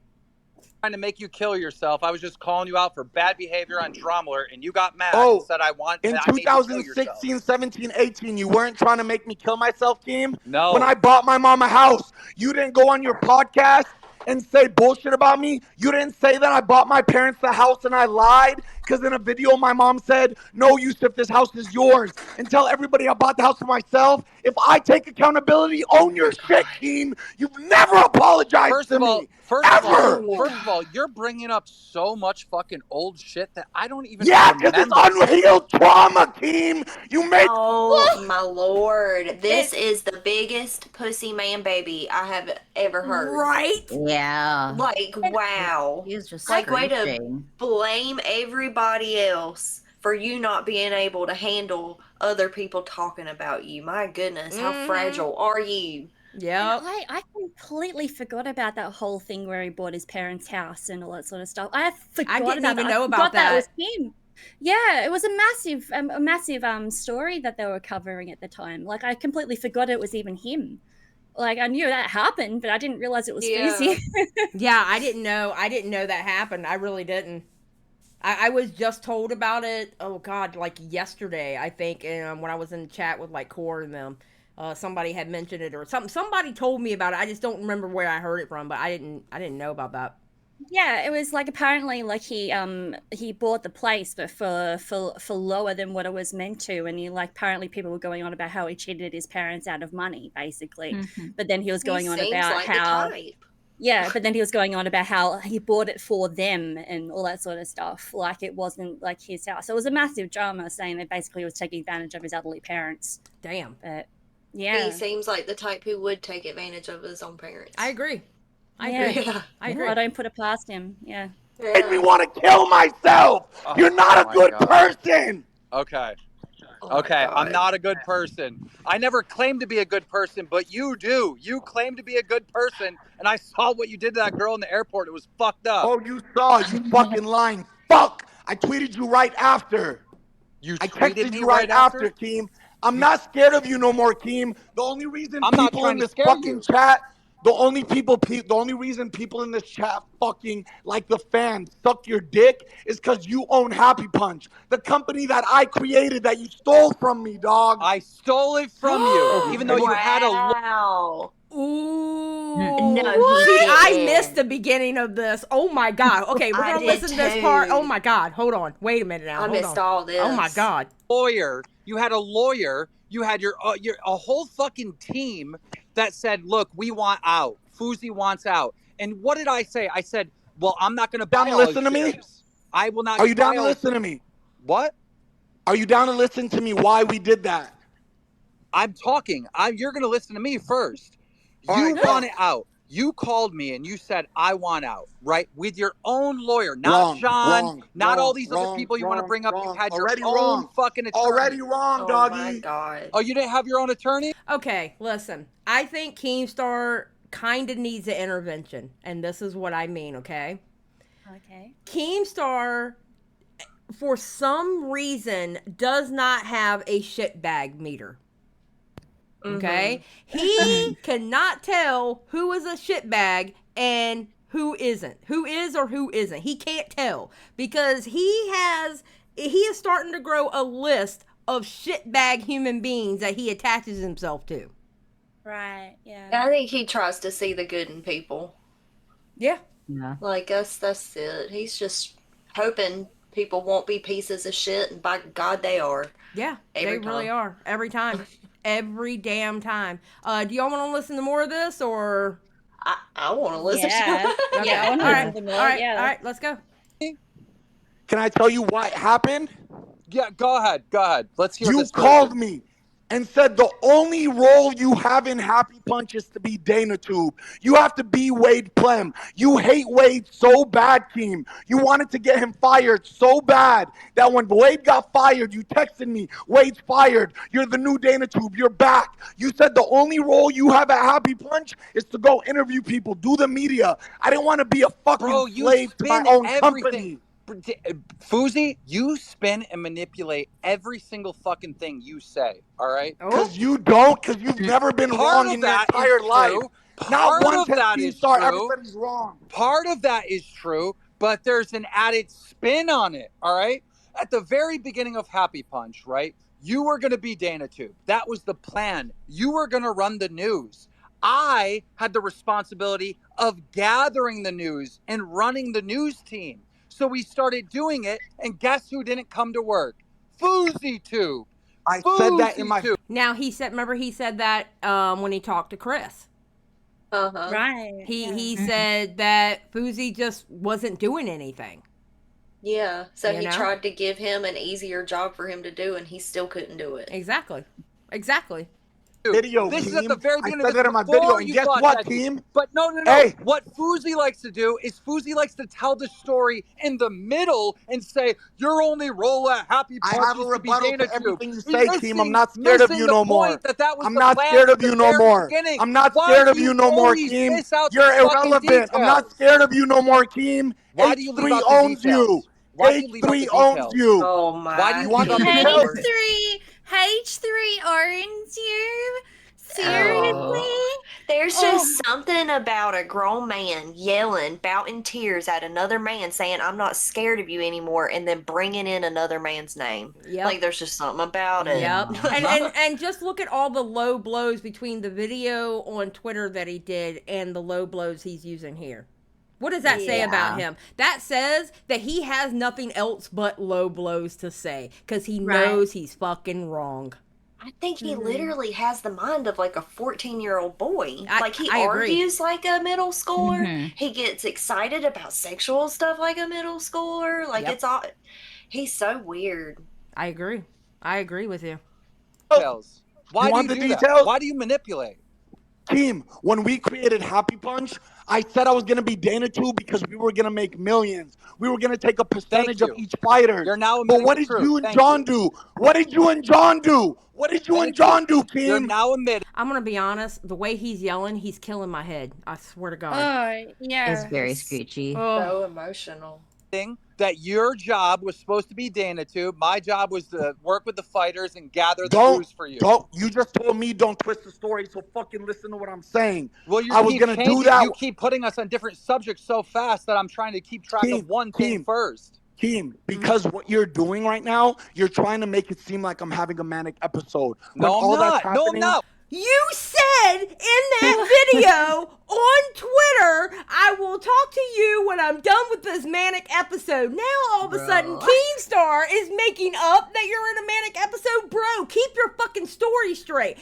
Trying to make you kill yourself. I was just calling you out for bad behavior on Drama Alert, and you got mad and said I made you kill yourself. 2016, 17, 18, you weren't trying to make me kill myself, Keem? No. When I bought my mom a house, you didn't go on your podcast and say bullshit about me. You didn't say that I bought my parents the house and I lied, because in a video my mom said, no, Yusuf, this house is yours, and tell everybody I bought the house for myself. If I take accountability, own your shit, Keem. You've never apologized to me. First of all, you're bringing up so much fucking old shit that I don't even remember. Because it's unhealed trauma, Keem. You made... Oh, my Lord. This is the biggest pussy man baby I have ever heard. Right? Yeah. Like, wow. He's just like, way to screeching. blame everybody else for you not being able to handle other people talking about you. My goodness, how fragile are you? Yeah. I completely forgot about that whole thing where he bought his parents' house and all that sort of stuff. I forgot didn't about even that. know I about forgot that that. was him. Yeah, it was a massive story that they were covering at the time. Like I completely forgot it was even him. Like I knew that happened, but I didn't realize it was Fousey. Yeah, I didn't know that happened. I really didn't. I was just told about it. Oh God, like yesterday, I think, and when I was in the chat with like Core and them. Somebody had mentioned it or something. Somebody told me about it. I just don't remember where I heard it from, but I didn't know about that. Yeah, it was like apparently like he bought the place, but for lower than what it was meant to, and apparently people were going on about how he cheated his parents out of money, basically. Mm-hmm. But then he was going on about like how the type. yeah, but then he was going on about how he bought it for them and all that sort of stuff. Like it wasn't like his house. So it was a massive drama saying that basically he was taking advantage of his elderly parents. Damn. But yeah, He seems like the type who would take advantage of his own parents. I agree. I Yeah. agree. Yeah. I agree. I don't put it past him. Yeah. made me want to kill myself. You're not a good person. Okay. Oh Okay, my I'm God. not a good person. I never claimed to be a good person, but you do. You claim to be a good person, and I saw what you did to that girl in the airport. It was fucked up. Oh, you saw, you fucking lying fuck. I tweeted you right after. You I tweeted texted me you right after, Keem. I'm not scared of you no more, Keem. The only reason I'm not people trying in to this scare fucking you. chat, the only reason people in this chat fucking like the fans suck your dick is because you own Happy Punch, the company that I created that you stole from me, dog. I stole it from you, even though you had a. Wow. Ooh. No, See, he I didn't. missed the beginning of this. Oh my God. Okay, we're I gonna did listen to this part. too. Oh my God. Hold on. Wait a minute now. I Hold missed on. all this. Oh my God. Lawyer. You had a lawyer. You had your a whole fucking team that said, "Look, we want out. Fousey wants out." And what did I say? I said, "Well, I'm not going to buy Down to all listen to me? shares. I will not." Are you down buy to all- listen to me? What? Are you down to listen to me why we did that? I'm talking. You're going to listen to me first. All You right, want it out. You called me and you said, "I want out," right? With your own lawyer, not Wrong, John, wrong, not wrong, all these other wrong, people you want to wrong, bring up. wrong. You had your Already own wrong. fucking attorney. Already wrong, Oh doggy. my God. Oh, you didn't have your own attorney? Okay, listen. I think Keemstar kind of needs an intervention, and this is what I mean, okay? Okay. Keemstar, for some reason, does not have a shitbag meter. Okay? He cannot tell who is a shitbag and who isn't. Who is or who isn't. He can't tell because he is starting to grow a list of shitbag human beings that he attaches himself to. Right. Yeah. I think he tries to see the good in people. Yeah. Yeah. Like that's it. He's just hoping people won't be pieces of shit, and by God they are. Yeah, Every they really time. are. Every time. Every damn time. Do y'all want to listen to more of this, or? I want to listen Yeah. to it. Yeah, I want to all listen right. to All more. right. Yeah. All right. Let's go. Can I tell you what happened? Yeah, go ahead. Go ahead. Let's hear You this. called version. me and said the only role you have in Happy Punch is to be Dana Tube. You have to be Wade Plem. You hate Wade so bad, Keem. You wanted to get him fired so bad that when Wade got fired, you texted me, Wade's fired. You're the new Dana Tube. You're back. You said the only role you have at Happy Punch is to go interview people, do the media. I didn't want to be a fucking Bro, you slave to my spin own everything. company. Fousey, you spin and manipulate every single fucking thing you say, all right? Oh, Because you don't, because you've never been Part wrong of in your that entire is life. true. Not Part once of has that is Keemstar ever true. said he's wrong. Part of that is true, but there's an added spin on it, all right? At the very beginning of Happy Punch, right? You were going to be Dana Tube. That was the plan. You were going to run the news. I had the responsibility of gathering the news and running the news team. So we started doing it, and guess who didn't come to work? FouseyTube. I said that in my... FouseyTube. now he said. Remember, he said that when he talked to Chris. Uh-huh. Right. He said that Fousey just wasn't doing anything. Yeah. So You he know? tried to give him an easier job for him to do, and he still couldn't do it. Exactly. Exactly. video, This is Keem. at the very I beginning said of that this in my before video, and you guess thought what, that- Keem? But no. Hey. What Fousey likes to do is Fousey likes to tell the story in the middle and say, your only role at Happy I Punch have a is to be rebuttal Dana to Tube. everything you say, Keem. I'm not scared of you the no more. point that was I'm the not plan scared from of you the no very more. beginning. I'm not Why scared do of you you no more, always Keem. miss out You're the fucking irrelevant. I'm not details? scared of you no more, Keem. Why do you leave H3 out the owns you. details? Why do you leave out the H3 owns details? you. Oh my. Why do you want leave out the the details? details? H3 owns you? Seriously? Oh. There's just something about a grown man yelling, about in tears at another man saying, I'm not scared of you anymore, and then bringing in another man's name. Yep. Like, there's just something about it. Yep. and just look at all the low blows between the video on Twitter that he did and the low blows he's using here. What does that say about him? That says that he has nothing else but low blows to say because he knows he's fucking wrong. I think he literally has the mind of like a 14-year-old boy. I He agree. argues like a middle schooler. He gets excited about sexual stuff like a middle schooler. Like Yep. it's all. He's so weird. I agree. I agree with you. Details. Why You do want you the do that? details? Why do you manipulate? Team, when we created Happy Punch, I said I was going to be Dana Tube because we were going to make millions. We were going to take a percentage of you. each fighter. You're now But admitting what the did truth. you and Thank John you. do? What did you and John do? What did you and Thank John you. do, You're Keem? now admitting. I'm going to be honest. The way he's yelling, he's killing my head. I swear to God. Oh, yeah. It's very screechy. Oh, So emotional. That your job was supposed to be Dana Tube. My job was to work with the fighters and gather the Don't, news for you. you just told me don't twist the story, so fucking listen to what I'm saying. Well, you I was keep going to do changing. that. You keep putting us on different subjects so fast that I'm trying to keep track of one thing first. Keem, because what you're doing right now, you're trying to make it seem like I'm having a manic episode. When No, all I'm that's not. No, I'm happening- not. you said in that video on Twitter, I will talk to you when I'm done with this manic episode. Now all of a sudden, Keemstar is making up that you're in a manic episode. Bro, keep your fucking story straight.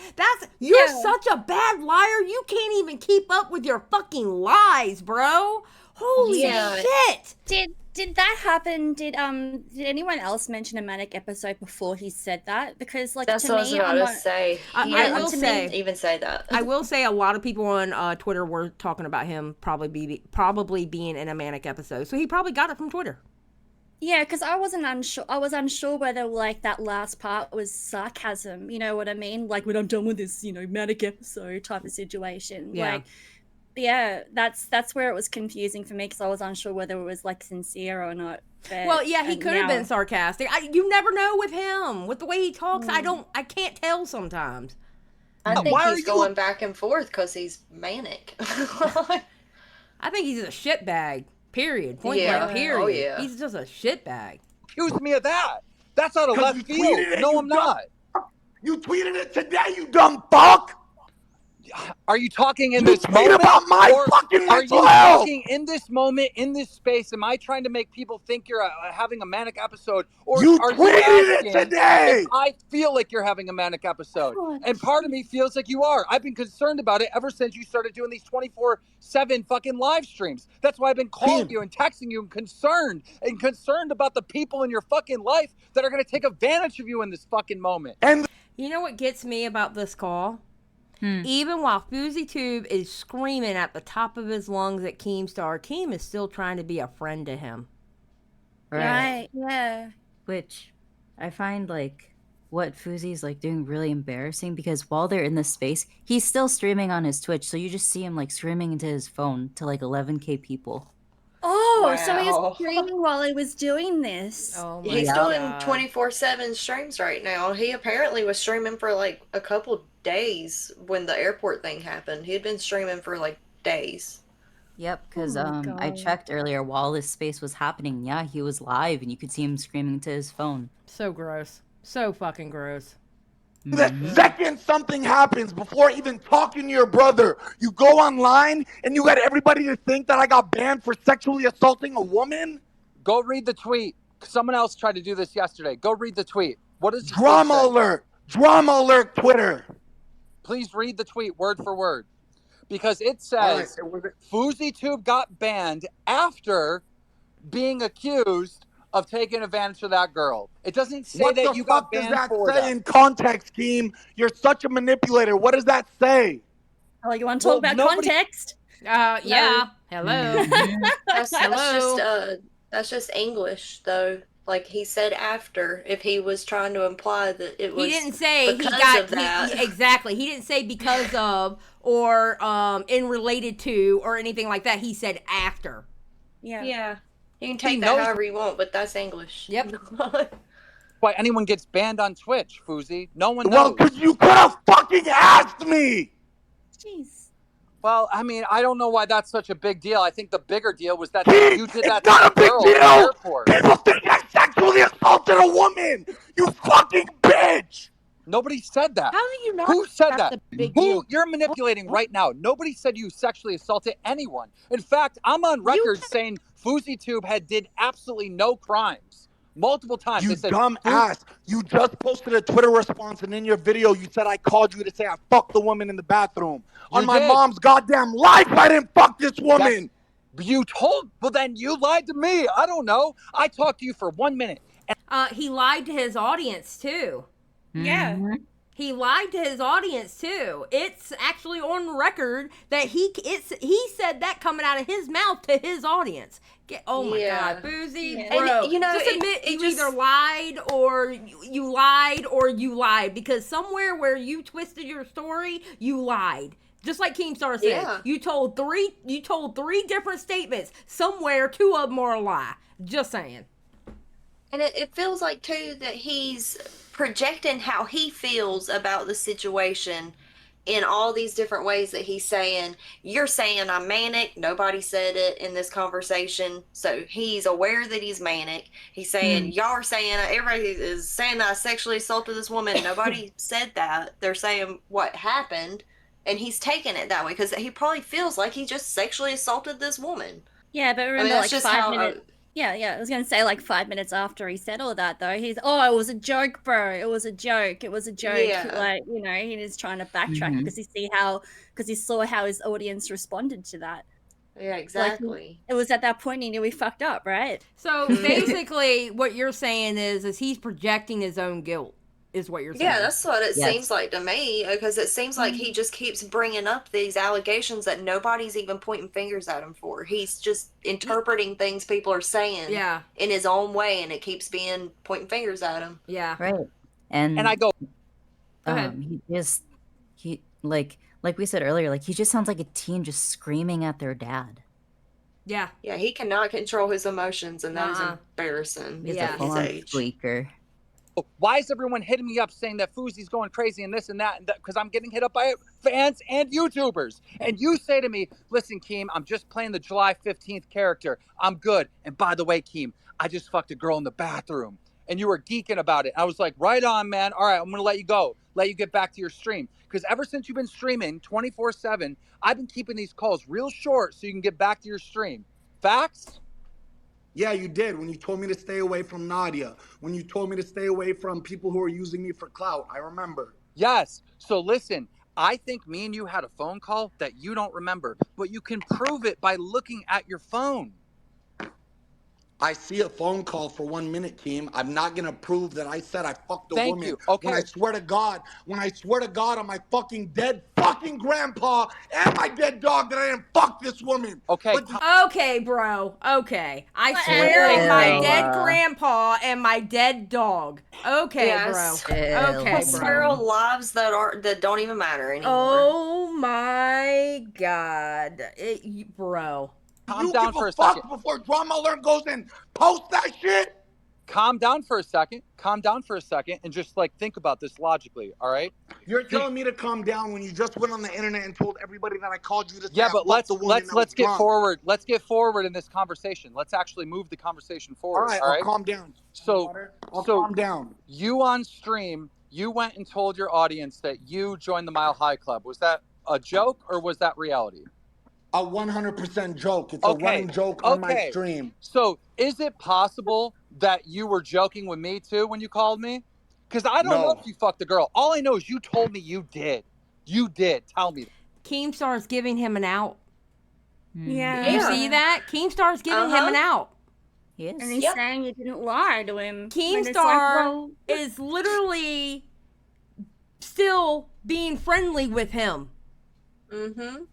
You're such a bad liar. You can't even keep up with your fucking lies, bro. Holy shit. Did that happen? Did anyone else mention a manic episode before he said that? Because like That's to what I was me, about I'm to not- say. I He will didn't say- even say that. I will say a lot of people on Twitter were talking about him probably being in a manic episode. So he probably got it from Twitter. Yeah, because I was unsure whether like that last part was sarcasm. You know what I mean? Like when I'm done with this, manic episode type of situation. Yeah. Like, yeah, that's where it was confusing for me because I was unsure whether it was like sincere or not. But, Well, yeah, he and could have now- been sarcastic. You never know with him. With the way he talks, I can't tell sometimes. I think Why are he's you- going back and forth because he's manic. I think he's a shitbag. Period. Point Yeah. blank. Period. Oh, yeah. He's just a shitbag. Accuse me of that. That's out of 'Cause left you field. tweeted it, No, you I'm not. You tweeted it today, you dumb fuck! Are you talking in You this tweet moment? about my or fucking are mental you health. talking in this moment, in this space? Am I trying to make people think you're having a manic episode? Or You are you tweeted it asking today. if I feel like you're having a manic episode? And part of me feels like you are. I've been concerned about it ever since you started doing these 24/7 fucking live streams. That's why I've been calling you and texting you and concerned about the people in your fucking life that are going to take advantage of you in this fucking moment. And you know what gets me about this call? Even while FouseyTube is screaming at the top of his lungs at Keemstar, Keem is still trying to be a friend to him. Right. Yeah. Which I find like what Fousey's like doing really embarrassing, because while they're in this space, he's still streaming on his Twitch, so you just see him like streaming into his phone to like 11K people. Oh, so he Wow. was streaming while he was doing this. Oh my He's God. doing 24/7 streams right now. He apparently was streaming for like a couple days when the airport thing happened. He had been streaming for like days. Yep, because Oh my I God. checked earlier while this space was happening. Yeah, he was live and you could see him screaming into his phone. So gross. So fucking gross. the second something happens, before even talking to your brother, you go online and you got everybody to think that I got banned for sexually assaulting a woman? Go read the tweet. Someone else tried to do this yesterday. Go read the tweet. What does the tweet Drama say? alert. Drama alert, Twitter. Please read the tweet word for word. Because it says FouseyTube got banned after being accused of taking advantage of that girl. It doesn't say What that the you fuck got does banned that for say that. in context, Keem? You're such a manipulator. What does that say? Oh, you want to talk Well, about nobody- context? Yeah. Hello. That's just English though. Like he said after, if he was trying to imply that it was He didn't say he because got of that. exactly. He didn't say because of or in related to or anything like that. He said after. Yeah. Yeah. You can He take that knows- however you want, but that's English. Yep. Why anyone gets banned on Twitch, Fousey? No one Well, knows. because you could have fucking asked me. Jeez. Well, I mean, I don't know why that's such a big deal. I think the bigger deal was that Keem, you did it's that not to a the big girl at the deal. airport. People think I sexually assaulted a woman. You fucking bitch. Nobody said that. How do you not? Who said that's that? the big Who deal? you're manipulating right now? Nobody said you sexually assaulted anyone. In fact, I'm on record saying FouseyTube did absolutely no crimes. Multiple times. You They said, dumb ass. You just posted a Twitter response, and in your video, you said I called you to say I fucked the woman in the bathroom. You On my did. mom's goddamn life, I didn't fuck this woman. You told, well then you lied to me. I don't know. I talked to you for 1 minute. He lied to his audience too. Yeah. He lied to his audience too. It's actually on record that he said that coming out of his mouth to his audience. Oh my God, Fousey, Yeah. bro! And, you know, just admit it you just- either lied or you lied or you lied, because somewhere where you twisted your story, you lied. Just like Keemstar said, Yeah. you told three different statements. Somewhere, two of them are a lie. Just saying. And it feels like, too, that he's projecting how he feels about the situation in all these different ways that he's saying, you're saying I'm manic. Nobody said it in this conversation. So he's aware that he's manic. He's saying, y'all are saying, everybody is saying that I sexually assaulted this woman. Nobody said that. They're saying what happened. And he's taking it that way because he probably feels like he just sexually assaulted this woman. Yeah, but remember, that's like just 5 how minutes. Yeah. I was gonna say like 5 minutes after he said all that, though, it was a joke, bro. It was a joke. It was a joke. Yeah. Like, you know, he is trying to backtrack because he saw how his audience responded to that. Yeah, exactly. It was at that point he knew he fucked up, right? So basically, what you're saying is he's projecting his own guilt. Is what you're saying. Yeah, that's what it Yes. seems like to me, because it seems like he just keeps bringing up these allegations that nobody's even pointing fingers at him for. He's just interpreting things people are saying Yeah. in his own way, and it keeps being pointing fingers at him. Yeah. Right. And And I go, he like we said earlier, like he just sounds like a teen just screaming at their dad. Yeah. Yeah, he cannot control his emotions, and that is Uh-uh. embarrassing He's Yeah. a at his full-on age. squeaker. why is everyone hitting me up saying that Fousey's going crazy and this and that? Because I'm getting hit up by fans and YouTubers. And you say to me, listen, Keem, I'm just playing the July 15th character. I'm good. And by the way, Keem, I just fucked a girl in the bathroom. and you were geeking about it. I was like, right on, man. All right, I'm going to let you go. Let you get back to your stream. Because ever since you've been streaming 24/7, I've been keeping these calls real short so you can get back to your stream. Facts? Yeah, you did. When you told me to stay away from Nadia. When you told me to stay away from people who are using me for clout. I remember. Yes. So listen, I think me and you had a phone call that you don't remember, but you can prove it by looking at your phone. I see a phone call for 1 minute, Keem. I'm not gonna prove that I said I fucked a Thank woman. you. Okay. When I swear to God on my fucking dead fucking grandpa and my dead dog that I didn't fuck this woman. Okay. But Okay, bro. Okay. I swear on my dead grandpa and my dead dog. Okay, Yes. bro. Okay, Several bro. lives that don't even matter anymore. Oh my God. Bro. Calm you down give for a a fuck second. before Drama Alert goes and post that shit? Calm down for a second. Calm down for a second and just like think about this logically, all right? You're telling me to calm down when you just went on the internet and told everybody that I called you to say Yeah, I but fucked the woman that was let's get drunk. forward. Let's get forward in this conversation. Let's actually move the conversation forward. All right, I'll calm down. So calm down. You on stream, you went and told your audience that you joined the Mile High Club. Was that a joke or was that reality? A 100% joke. It's a running joke on my stream. So is it possible that you were joking with me too when you called me? Because I don't know if you fucked the girl. All I know is you told me you did. You did. Tell me. Keemstar is giving him an out. Yeah. You see that? Keemstar is giving him an out. Yes. And he's saying you didn't lie to him. Keemstar is literally still being friendly with him. Mm-hmm.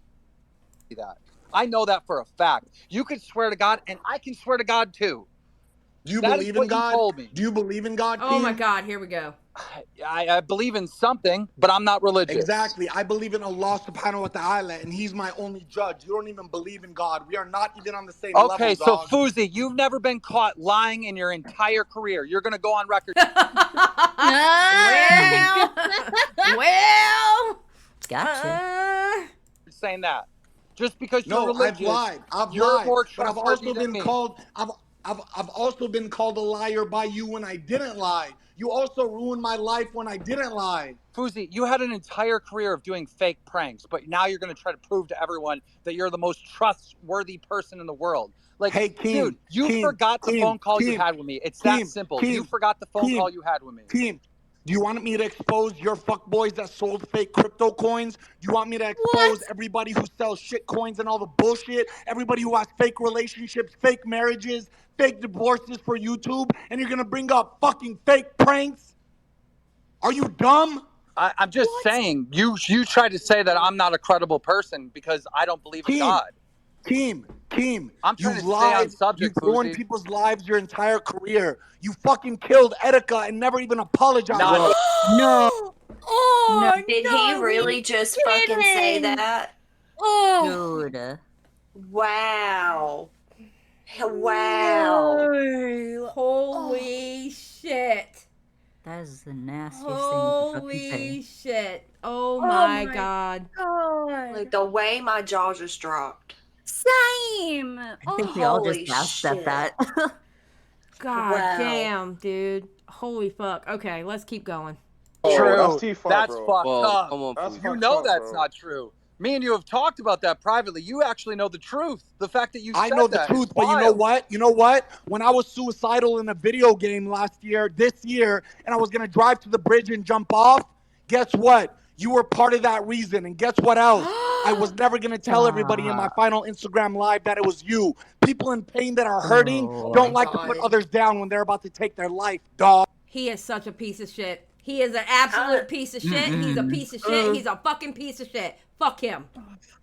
That. I know that for a fact. You could swear to God, and I can swear to God too. Do you believe in God? Told me. Do you believe in God, Oh my Keem? God, here we go. I believe in something, but I'm not religious. Exactly. I believe in Allah subhanahu wa ta'ala, and he's my only judge. You don't even believe in God. We are not even on the same level, Okay, so dog. Fousey, you've never been caught lying in your entire career. You're going to go on record. well, gotcha. Saying that. Just because you're religious. I've lied. You're lied. more But I've trustworthy also than been me. called I've also been called a liar by you when I didn't lie. You also ruined my life when I didn't lie. Fousey, you had an entire career of doing fake pranks, but now you're going to try to prove to everyone that you're the most trustworthy person in the world. Like, hey, Keem, dude, you forgot the phone call you had with me. It's that simple. You forgot the phone call you had with me. Keem, do you want me to expose your fuckboys that sold fake crypto coins? Do you want me to expose everybody who sells shit coins and all the bullshit? Everybody who has fake relationships, fake marriages, fake divorces for YouTube? And you're gonna bring up fucking fake pranks? Are you dumb? I'm just saying, you try to say that I'm not a credible person because I don't believe in God. Keem, I'm trying to you've stay on lied. subject, You've ruined Fousey. people's lives your entire career. You fucking killed Etika and never even apologized. No. Oh, Did he really just fucking say that? Oh. Dude. Wow. Wow. No. holy shit. That is the nastiest thing you could fucking Holy say. shit. Oh my my God. God. Like the way my jaw just dropped. Same. I think we all just holy gasped at shit. that. God Wow. damn, dude. Holy fuck. Okay, let's keep going. True. That's T-Fun, That's bro. fucked Well, up. come on, That's Fousey. You fucked know up, that's bro. not true. Me and you have talked about that privately. You actually know the truth. The fact that you I said know the that truth, is but you know wild. what? You know what? When I was suicidal in a video game this year, and I was gonna drive to the bridge and jump off, guess what? You were part of that reason, and guess what else? I was never gonna tell everybody in my final Instagram live that it was you. People in pain that are hurting don't like to put God. others down when they're about to take their life, dog. He is such a piece of shit. He is an absolute piece of shit. He's a piece of shit. He's a fucking piece of shit. Fuck him.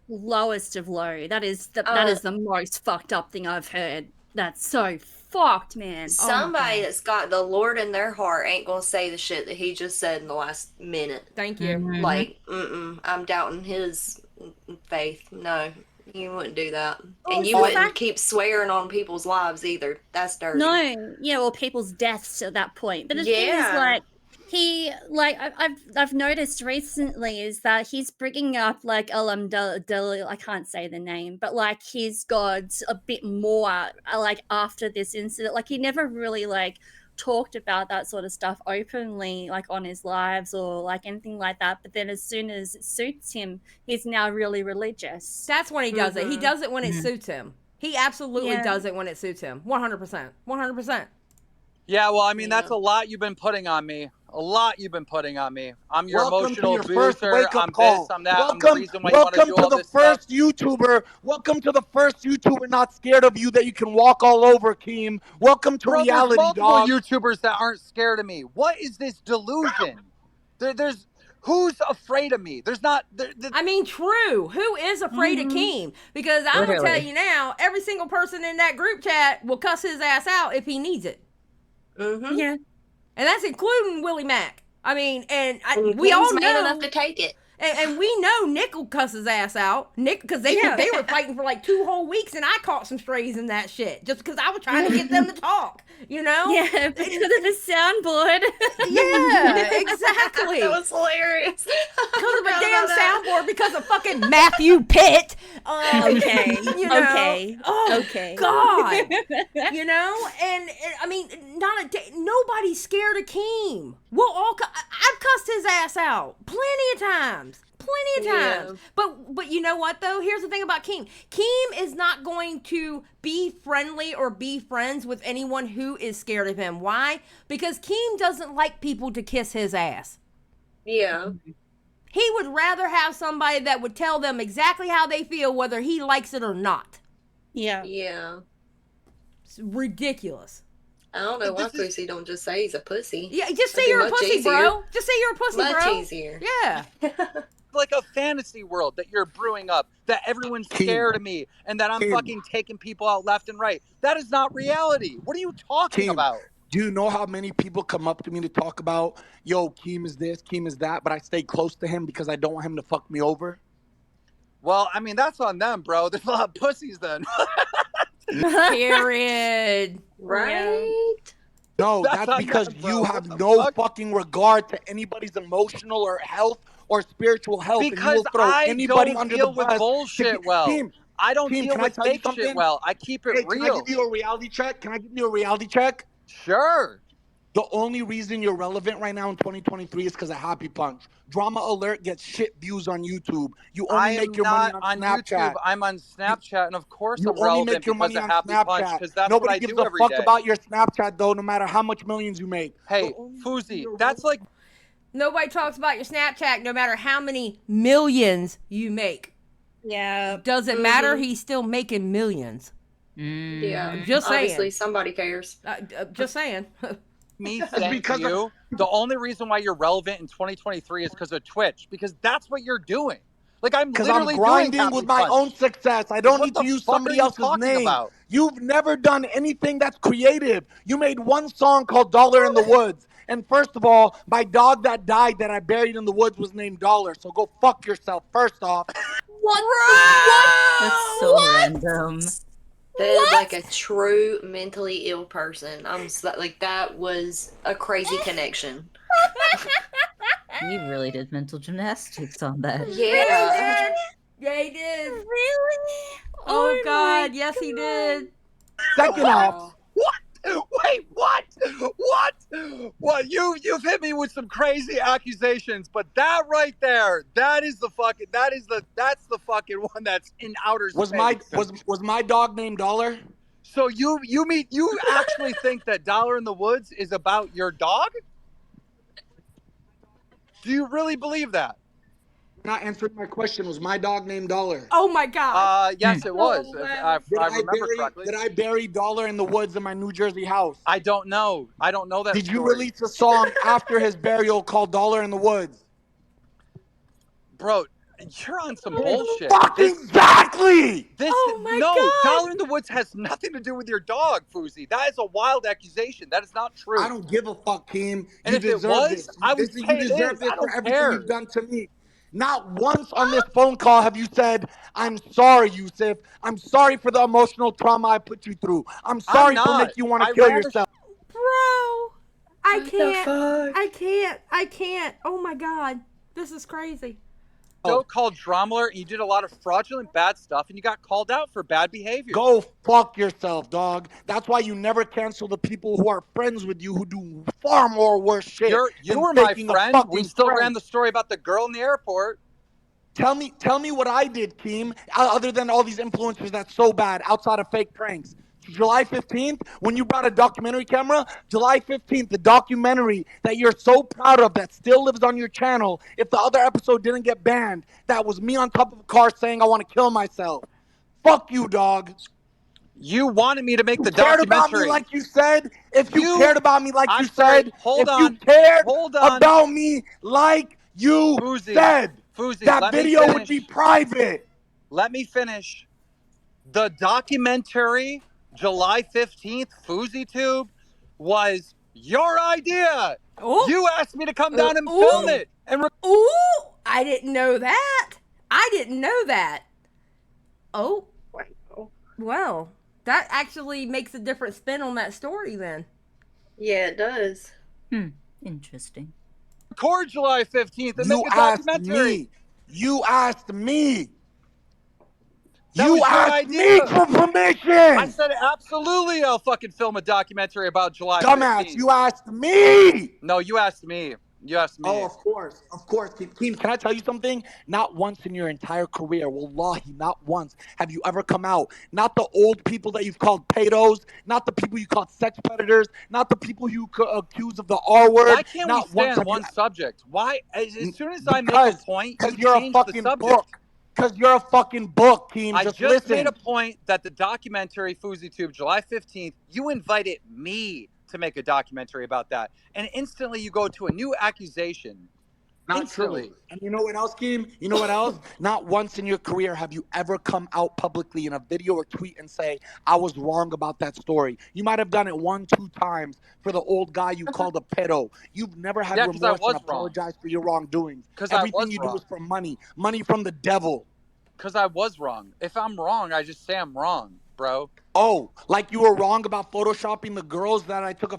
Lowest of low. That is the most fucked up thing I've heard. That's so fucked, man. Somebody that's got the Lord in their heart ain't gonna say the shit that he just said in the last minute. Thank you. Like, I'm doubting his faith. No, you wouldn't do that. And you wouldn't keep swearing on people's lives either. That's dirty. No, yeah, well, people's deaths at that point. But the thing is, like, I've noticed recently is that he's bringing up like I can't say the name, but like his gods a bit more like after this incident. Like he never really like talked about that sort of stuff openly, like on his lives or like anything like that. But then as soon as it suits him, he's now really religious. That's when he does it. He does it when it suits him. He absolutely Yeah. does it when it suits him. 100%. 100%. Yeah, well, I mean, that's a lot you've been putting on me. A lot you've been putting on me. I'm your Welcome to emotional your first booster. wake-up I'm call. this, I'm that. I'm the Welcome, reason why you want to welcome do all to the this stuff. first YouTuber. Welcome to the first YouTuber not scared of you that you can walk all over, Keem. Welcome to Bro, there's reality, multiple dog. YouTubers that aren't scared of me. What is this delusion? There's who's afraid of me? There's not. I mean, true. Who is afraid of Keem? Because I'm going to tell you now, every single person in that group chat will cuss his ass out if he needs it. Yeah. And that's including Willie Mack. I mean, and we Keem's all man know. enough to take it. And we know Nick will cuss his ass out. Nick, because they were fighting for like 2 whole weeks, and I caught some strays in that shit just because I was trying to get them to talk. You know? Yeah, because of the soundboard. Yeah, exactly. That was hilarious. Because of a damn soundboard, because of fucking Matthew Pitt. Okay. You know? Okay. Oh, Okay. God. You know? And I mean, nobody's scared of Keem. We'll all, I've cussed his ass out plenty of times. Plenty of times. But you know what, though? Here's the thing about Keem. Keem is not going to be friendly or be friends with anyone who is scared of him. Why? Because Keem doesn't like people to kiss his ass. Yeah. He would rather have somebody that would tell them exactly how they feel, whether he likes it or not. Yeah. Yeah. It's ridiculous. I don't know why Fousey don't just say he's a pussy. Yeah, just say That'd be you're a much pussy, easier. bro. Just say you're a pussy, Much bro. easier. Yeah. Like a fantasy world that you're brewing up, that everyone's scared of me, and that I'm fucking taking people out left and right. That is not reality. What are you talking about? Do you know how many people come up to me to talk about, yo, Keem is this, Keem is that, but I stay close to him because I don't want him to fuck me over? Well, I mean, that's on them, bro. There's a lot of pussies then. Period. Right? No, That's that's on because them, bro. you What have the no fuck? fucking regard to anybody's emotional or health or spiritual health. and you Because will throw I anybody don't under deal the with bus. bullshit well. Keem, I don't Keem, deal can I with tell you fake shit something? well. I keep it Hey, can I real. give you a reality check? Can I give you a reality check? Sure. The only reason you're relevant right now in 2023 is because of Happy Punch. Drama Alert gets shit views on YouTube. You only I am make your not money on YouTube. Snapchat. I'm on Snapchat, and of course You I'm only relevant make your because money of on Happy Punch, Snapchat. because that's Nobody what I gives do a every fuck day. about your Snapchat, though, no matter how much millions you make. Hey, Fousey, that's like Nobody talks about your Snapchat no matter how many millions you make. Yeah. Doesn't matter. He's still making millions. Yeah. Just saying. Obviously, somebody cares. Just saying. me saying because to you, the only reason why you're relevant in 2023 is because of Twitch, because that's what you're doing. Like, I'm Because I'm literally grinding doing with Happy my Punch. own success. I don't What need the to use fuck somebody are you else's talking name. about? You've never done anything that's creative. You made one song called Dollar in the Woods. And first of all, my dog that died that I buried in the woods was named Dollar. So go fuck yourself, first off. That's so random. That is like a true mentally ill person. Like, that was a crazy connection. He really did mental gymnastics on that. Yeah. Yeah, he did. Really? Oh, my God. Yes, he did. Second off, Wait, what? What? You've hit me with some crazy accusations, but that right there, that's the fucking one that's in outer space. was my dog named Dollar? So you actually think that Dollar in the Woods is about your dog? Do you really believe that? You're not answering my question. Was my dog named Dollar? Oh, my God. Yes, it was. Oh, If wow. I remember correctly. Did I bury Dollar in the woods in my New Jersey house? I don't know. I don't know that Did you story. release a song after his burial called Dollar in the Woods? Bro, you're on some bullshit. Exactly! Oh my no, God. Dollar in the Woods has nothing to do with your dog, Fousey. That is a wild accusation. That is not true. I don't give a fuck, Keem. And You if it deserve was, this. I would You say it deserve is. this I for don't everything care. you've done to me. Not once on this phone call have you said, I'm sorry, Yusuf. I'm sorry for the emotional trauma I put you through. I'm sorry for not. making you want to I kill rather- yourself. Bro, I What the can't. fuck? I can't. Oh, my God. This is crazy. so-called drama alert, and you did a lot of fraudulent bad stuff, and you got called out for bad behavior. Go fuck yourself, dog. That's why you never cancel the people who are friends with you who do far more worse shit. You were my friend. We still ran the story about the girl in the airport. Tell me what I did, Keem, other than all these influencers that's so bad outside of fake pranks. July 15th, when you brought a documentary camera, July 15th, the documentary that you're so proud of that still lives on your channel, if the other episode didn't get banned, that was me on top of a car saying I want to kill myself. Fuck you, dog. You wanted me to make the cared documentary. About me like you said, if you cared about me like you said, hold on, you cared hold on. about me like you said, Fousey, that video would be private. Let me finish. The documentary, July 15th, FouseyTube, was your idea. Ooh. You asked me to come down and film it. And ooh, I didn't know that. I didn't know that. Oh, well, that actually makes a different spin on that story then. Yeah, it does. Interesting. Record July 15th and You make a asked documentary. me. You asked me. That you was your asked idea. me for permission. I said absolutely I'll fucking film a documentary about July 15th. Dumbass, you asked me. No, you asked me. You asked me. Oh, of course. Keem, can I tell you something? Not once in your entire career, wallahi, not once have you ever come out. Not the old people that you've called pedos, not the people you called sex predators, not the people you accuse of the R word. Why can't we stay on one subject? Why? As soon as I make a point, you change the subject. Because you're a fucking book, Keem. I just listen. Made a point that the documentary FouseyTube, July 15th, you invited me to make a documentary about that. And instantly you go to a new accusation. Not true. And you know what else, Keem? You know what else? Not once in your career have you ever come out publicly in a video or tweet and say, I was wrong about that story. You might have done it 1-2 times for the old guy you called a pedo. You've never had remorse and apologized for your wrongdoings. Everything you do is for money. Money from the devil. Because I was wrong. If I'm wrong, I just say I'm wrong, bro. Oh, like you were wrong about photoshopping the girls that I took a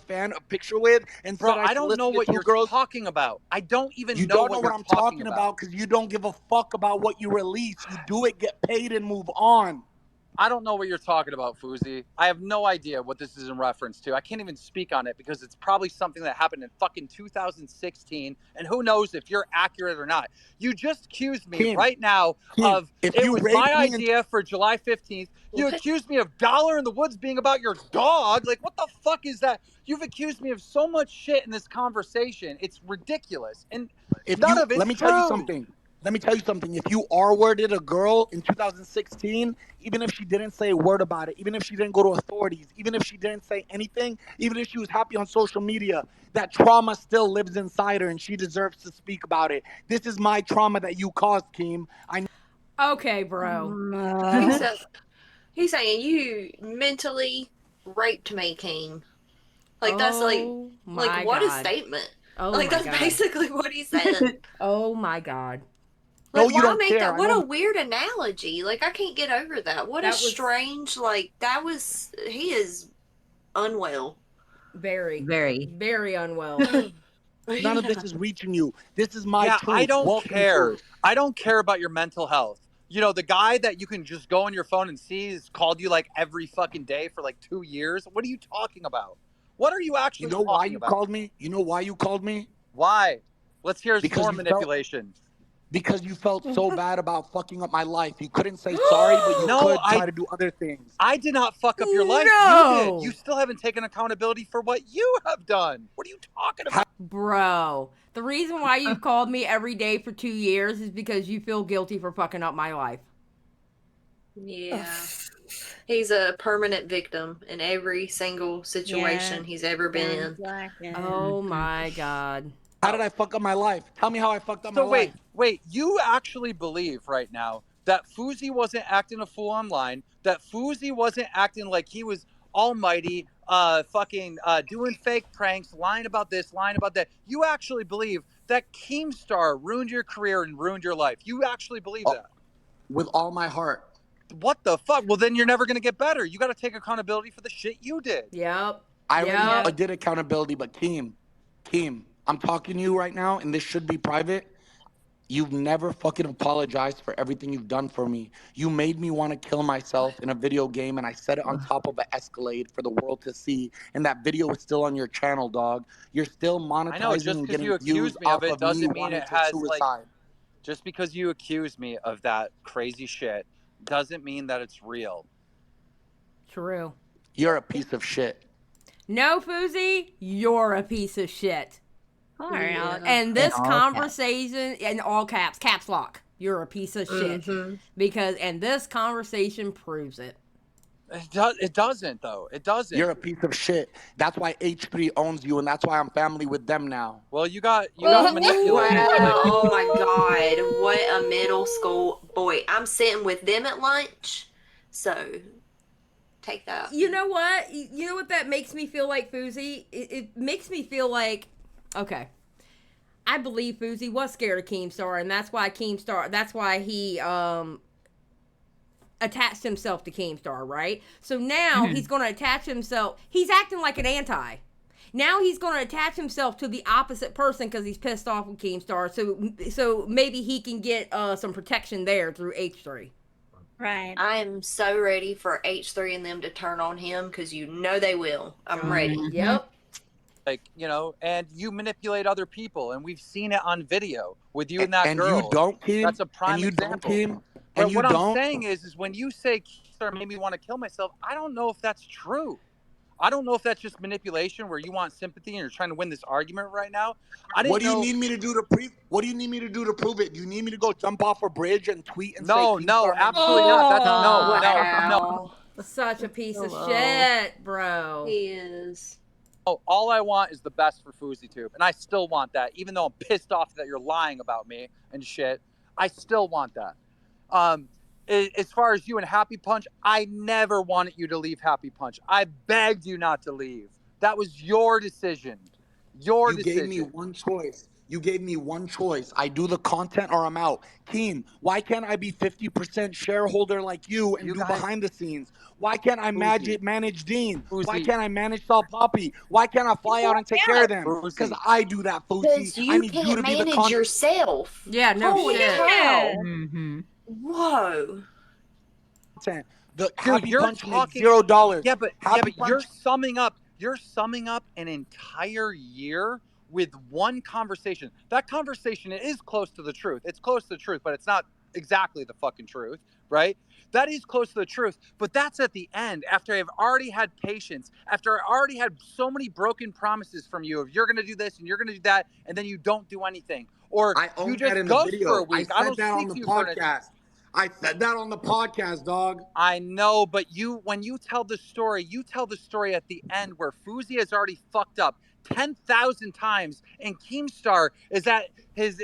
picture with, and bro, I don't know what you're talking about. I don't even know what I'm talking about because you don't give a fuck about what you release. You do it, get paid, and move on. I don't know what you're talking about, Fousey. I have no idea what this is in reference to. I can't even speak on it because it's probably something that happened in fucking 2016, and who knows if you're accurate or not. You just accused me right now of it was my idea for July 15th. You accused me of Dollar in the Woods being about your dog. Like, what the fuck is that? You've accused me of so much shit in this conversation. It's ridiculous. And none of it's Let me tell you something. Let me tell you something. If you R-worded a girl in 2016, even if she didn't say a word about it, even if she didn't go to authorities, even if she didn't say anything, even if she was happy on social media, that trauma still lives inside her and she deserves to speak about it. This is my trauma that you caused, Keem. Okay, bro. He's saying you mentally raped me, Keem. Like, that's what a statement. Like, that's basically what he said. Oh my God. Like, no, you don't care. What a weird analogy. Like, I can't get over that. What a strange, he is unwell. Very unwell. None of this is reaching you. This is my truth. I don't care. I don't care about your mental health. You know, the guy that you can just go on your phone and see has called you like every fucking day for like 2 years. What are you talking about? What are you actually talking about? You know why you called me? You know why you called me? Why? Let's hear more manipulation. Because you felt so bad about fucking up my life. You couldn't say sorry, but you could try to do other things. I did not fuck up your life. You did. You still haven't taken accountability for what you have done. What are you talking about? Bro, the reason why you called me every day for 2 years is because you feel guilty for fucking up my life. Yeah. He's a permanent victim in every single situation he's ever been in. Oh my God. How did I fuck up my life? Tell me how I fucked up my life. Wait, you actually believe right now that Fousey wasn't acting a fool online, that Fousey wasn't acting like he was almighty, doing fake pranks, lying about this, lying about that. You actually believe that Keemstar ruined your career and ruined your life. You actually believe that? With all my heart. What the fuck? Well, then you're never going to get better. You got to take accountability for the shit you did. Yep. I did accountability, but Keem, I'm talking to you right now, and this should be private. You've never fucking apologized for everything you've done for me. You made me want to kill myself in a video game, and I set it on top of an Escalade for the world to see. And that video is still on your channel, dog. You're still monetizing I know, just and because getting you views accuse me of off it of me doesn't mean wanting it to has, like, suicide. just because you accuse me of that crazy shit doesn't mean that it's real. True. You're a piece of shit. No, Fousey, you're a piece of shit. All right. And this In all conversation, in all caps, caps lock, you're a piece of shit. And this conversation proves it. It doesn't, though. It doesn't. You're a piece of shit. That's why H3 owns you, and that's why I'm family with them now. Well, you got manipulated. Wow. Oh my God. What a middle school boy. I'm sitting with them at lunch. So take that. You know what? You know what that makes me feel like, Fousey? It makes me feel like, okay, I believe Fousey was scared of Keemstar, and that's why he attached himself to Keemstar, right? So now he's going to attach himself. He's acting like an anti. Now he's going to attach himself to the opposite person because he's pissed off with Keemstar. So maybe he can get some protection there through H3. Right. I am so ready for H3 and them to turn on him because you know they will. I'm ready. Yep. Like, you know, and you manipulate other people, and we've seen it on video with you and that and girl. you don't, Keem. That's a prime and you example. don't, Keem. But And you what don't. I'm saying is when you say Keemstar made me want to kill myself, I don't know if that's true. I don't know if that's just manipulation where you want sympathy and you're trying to win this argument right now. What do you need me to do to What do you need me to do to prove it? Do you need me to go jump off a bridge and tweet and say No, Keemstar absolutely not. That's no. Such a piece of shit, bro. He is. Oh, all I want is the best for FouseyTube, and I still want that. Even though I'm pissed off that you're lying about me and shit, I still want that. As far as you and Happy Punch, I never wanted you to leave Happy Punch. I begged you not to leave. That was your decision. You gave me one choice. You gave me one choice. I do the content or I'm out. Keem, why can't I be 50% shareholder like you and do behind the scenes? Why can't I manage Dean? Why can't I manage Salt Poppy? Why can't I fly out and take care of them? Because I do that, Because Fousey. you I need can't you to be the manage yourself. Yeah, no Holy shit. cow. Mm-hmm. Whoa. The Dude, Happy you're Punch talking makes $0. Yeah, but Happy you're Punch. summing up an entire year with one conversation. That conversation is close to the truth. It's close to the truth, but it's not exactly the fucking truth, right? That is close to the truth, but that's at the end after I've already had patience, after I already had so many broken promises from you of you're going to do this and you're going to do that, and then you don't do anything. Or you just ghost for a week. I don't speak to you for an podcast. I said that on the podcast, dog. I know, but when you tell the story at the end where Fousey has already fucked up 10,000 times and Keemstar is at his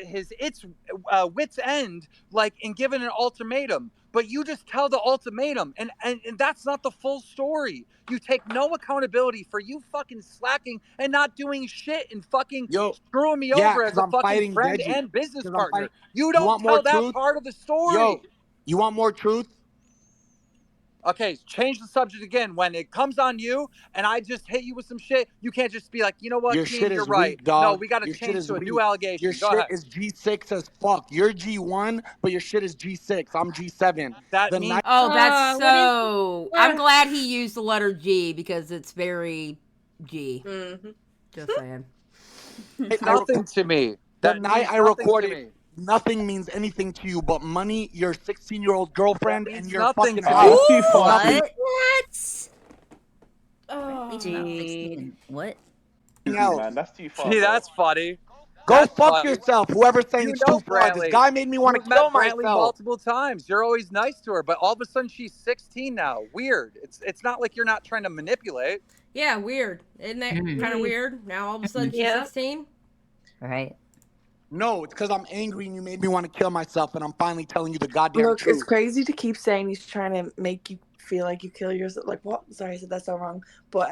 wit's end, like, and given an ultimatum. But you just tell the ultimatum, and that's not the full story. You take no accountability for you fucking slacking and not doing shit and fucking screwing me over as a fucking friend and business partner. You don't tell that part of the story. You want more truth? Okay, change the subject again. When it comes on you and I just hit you with some shit, you can't just be like, you know what, Your Keem, shit you're is right. weak, dog. No, we got to Your shit change is to a weak. new allegation. Your Go shit ahead. is G6 as fuck. You're G1, but your shit is G6. I'm G7. That means... Oh, that's so... I'm glad he used the letter G because it's very G. Mm-hmm. Just saying. It's nothing to me. The night I recorded... Nothing means anything to you but money, your 16-year-old girlfriend, and your fucking house. What? Oh, gee. What? Man, that's too far. See, that's funny. Go fuck yourself, whoever's saying it's too far. This guy made me want to kill myself. Multiple times. You're always nice to her, but all of a sudden she's 16 now. Weird. It's not like you're not trying to manipulate. Yeah, weird. Isn't that kind of weird? Now all of a sudden she's 16? Right. No, it's because I'm angry and you made me want to kill myself, and I'm finally telling you the goddamn truth. Look, it's crazy to keep saying he's trying to make you feel like you kill yourself. Like, what? Sorry, I said that so wrong. But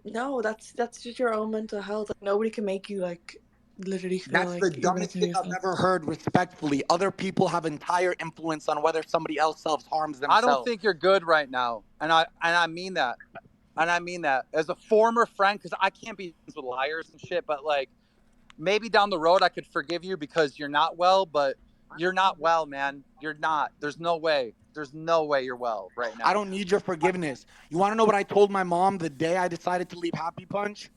no, that's just your own mental health. Like, nobody can make you like literally feel That's like the dumbest thing I've ever heard. Respectfully, other people have entire influence on whether somebody else self-harms themselves. I don't think you're good right now, and I mean that, as a former friend, because I can't be friends with liars and shit. But like, maybe down the road I could forgive you because you're not well, but You're not well, man. You're not. There's no way. There's no way you're well right now. I don't need your forgiveness. You want to know what I told my mom the day I decided to leave Happy Punch?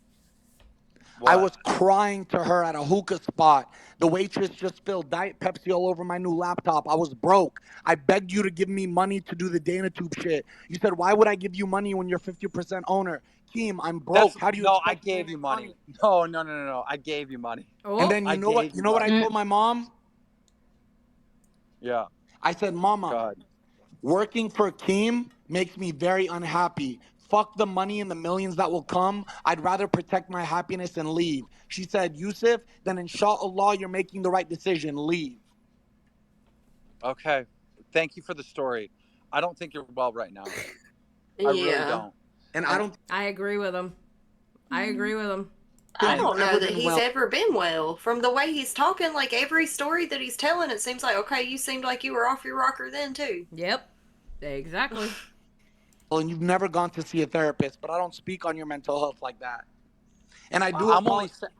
What? I was crying to her at a hookah spot. The waitress just spilled Diet Pepsi all over my new laptop. I was broke. I begged you to give me money to do the DanaTube shit. You said, why would I give you money when you're 50% owner? Keem, I'm broke. How do you No, I expect me to gave you make money. No. I gave you money. Oh, And then you know what? You know what I told my mom? Yeah. I said, Mama, God. working for Keem makes me very unhappy. Fuck the money and the millions that will come. I'd rather protect my happiness and leave. She said, Yusuf, then inshallah, you're making the right decision. Leave. Okay. Thank you for the story. I don't think you're well right now. I really don't. And I don't. I agree with him. I agree with him. I don't know never that been he's well. ever been well. From the way he's talking, like every story that he's telling, it seems like, okay, you seemed like you were off your rocker then too. Yep. Exactly. Well, and you've never gone to see a therapist, but I don't speak on your mental health like that. And I do,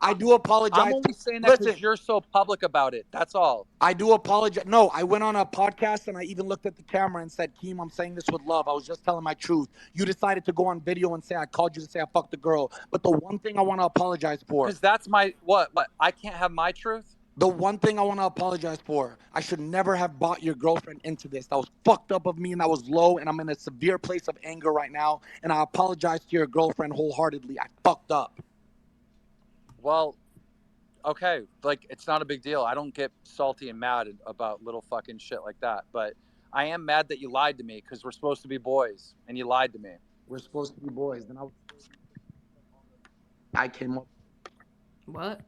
I do apologize. I'm only saying that because you're so public about it. That's all. I do apologize. No, I went on a podcast and I even looked at the camera and said, Keem, I'm saying this with love. I was just telling my truth. You decided to go on video and say I called you to say I fucked the girl. But the one thing I want to apologize for. Because that's my, what? I can't have my truth? The one thing I want to apologize for, I should never have bought your girlfriend into this. That was fucked up of me and that was low and I'm in a severe place of anger right now. And I apologize to your girlfriend wholeheartedly. I fucked up. Well, okay, like, it's not a big deal. I don't get salty and mad about little fucking shit like that. But I am mad that you lied to me because we're supposed to be boys and you lied to me. We're supposed to be boys. Then I came up. What?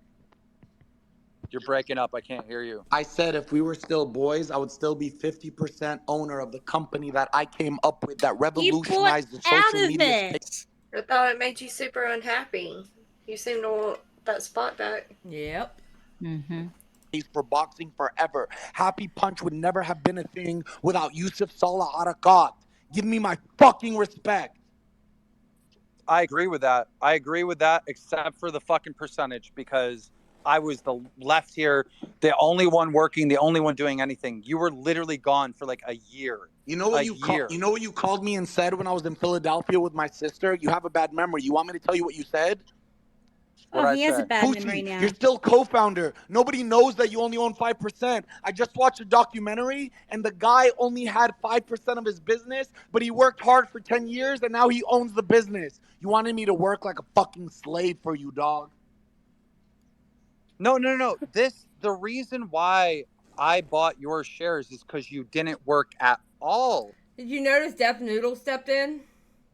You're breaking up. I can't hear you. I said if we were still boys, I would still be 50% owner of the company that I came up with that revolutionized the social media space. I thought it made you super unhappy. You seem to want that spot back. Yep. Mm-hmm. For boxing forever. Happy Punch would never have been a thing without Yusuf Salah Arakat. Give me my fucking respect. I agree with that. I agree with that, except for the fucking percentage, because I was the left here, the only one working, the only one doing anything. You were literally gone for like a year. You know what you know what you called me and said when I was in Philadelphia with my sister? You have a bad memory. You want me to tell you what you said? Oh, he has a bad Fousey, memory now. You're still co-founder. Nobody knows that you only own 5%. I just watched a documentary, and the guy only had 5% of his business, but he worked hard for 10 years, and now he owns the business. You wanted me to work like a fucking slave for you, dog. No. The reason why I bought your shares is because you didn't work at all. Did you notice Deaf Noodle stepped in?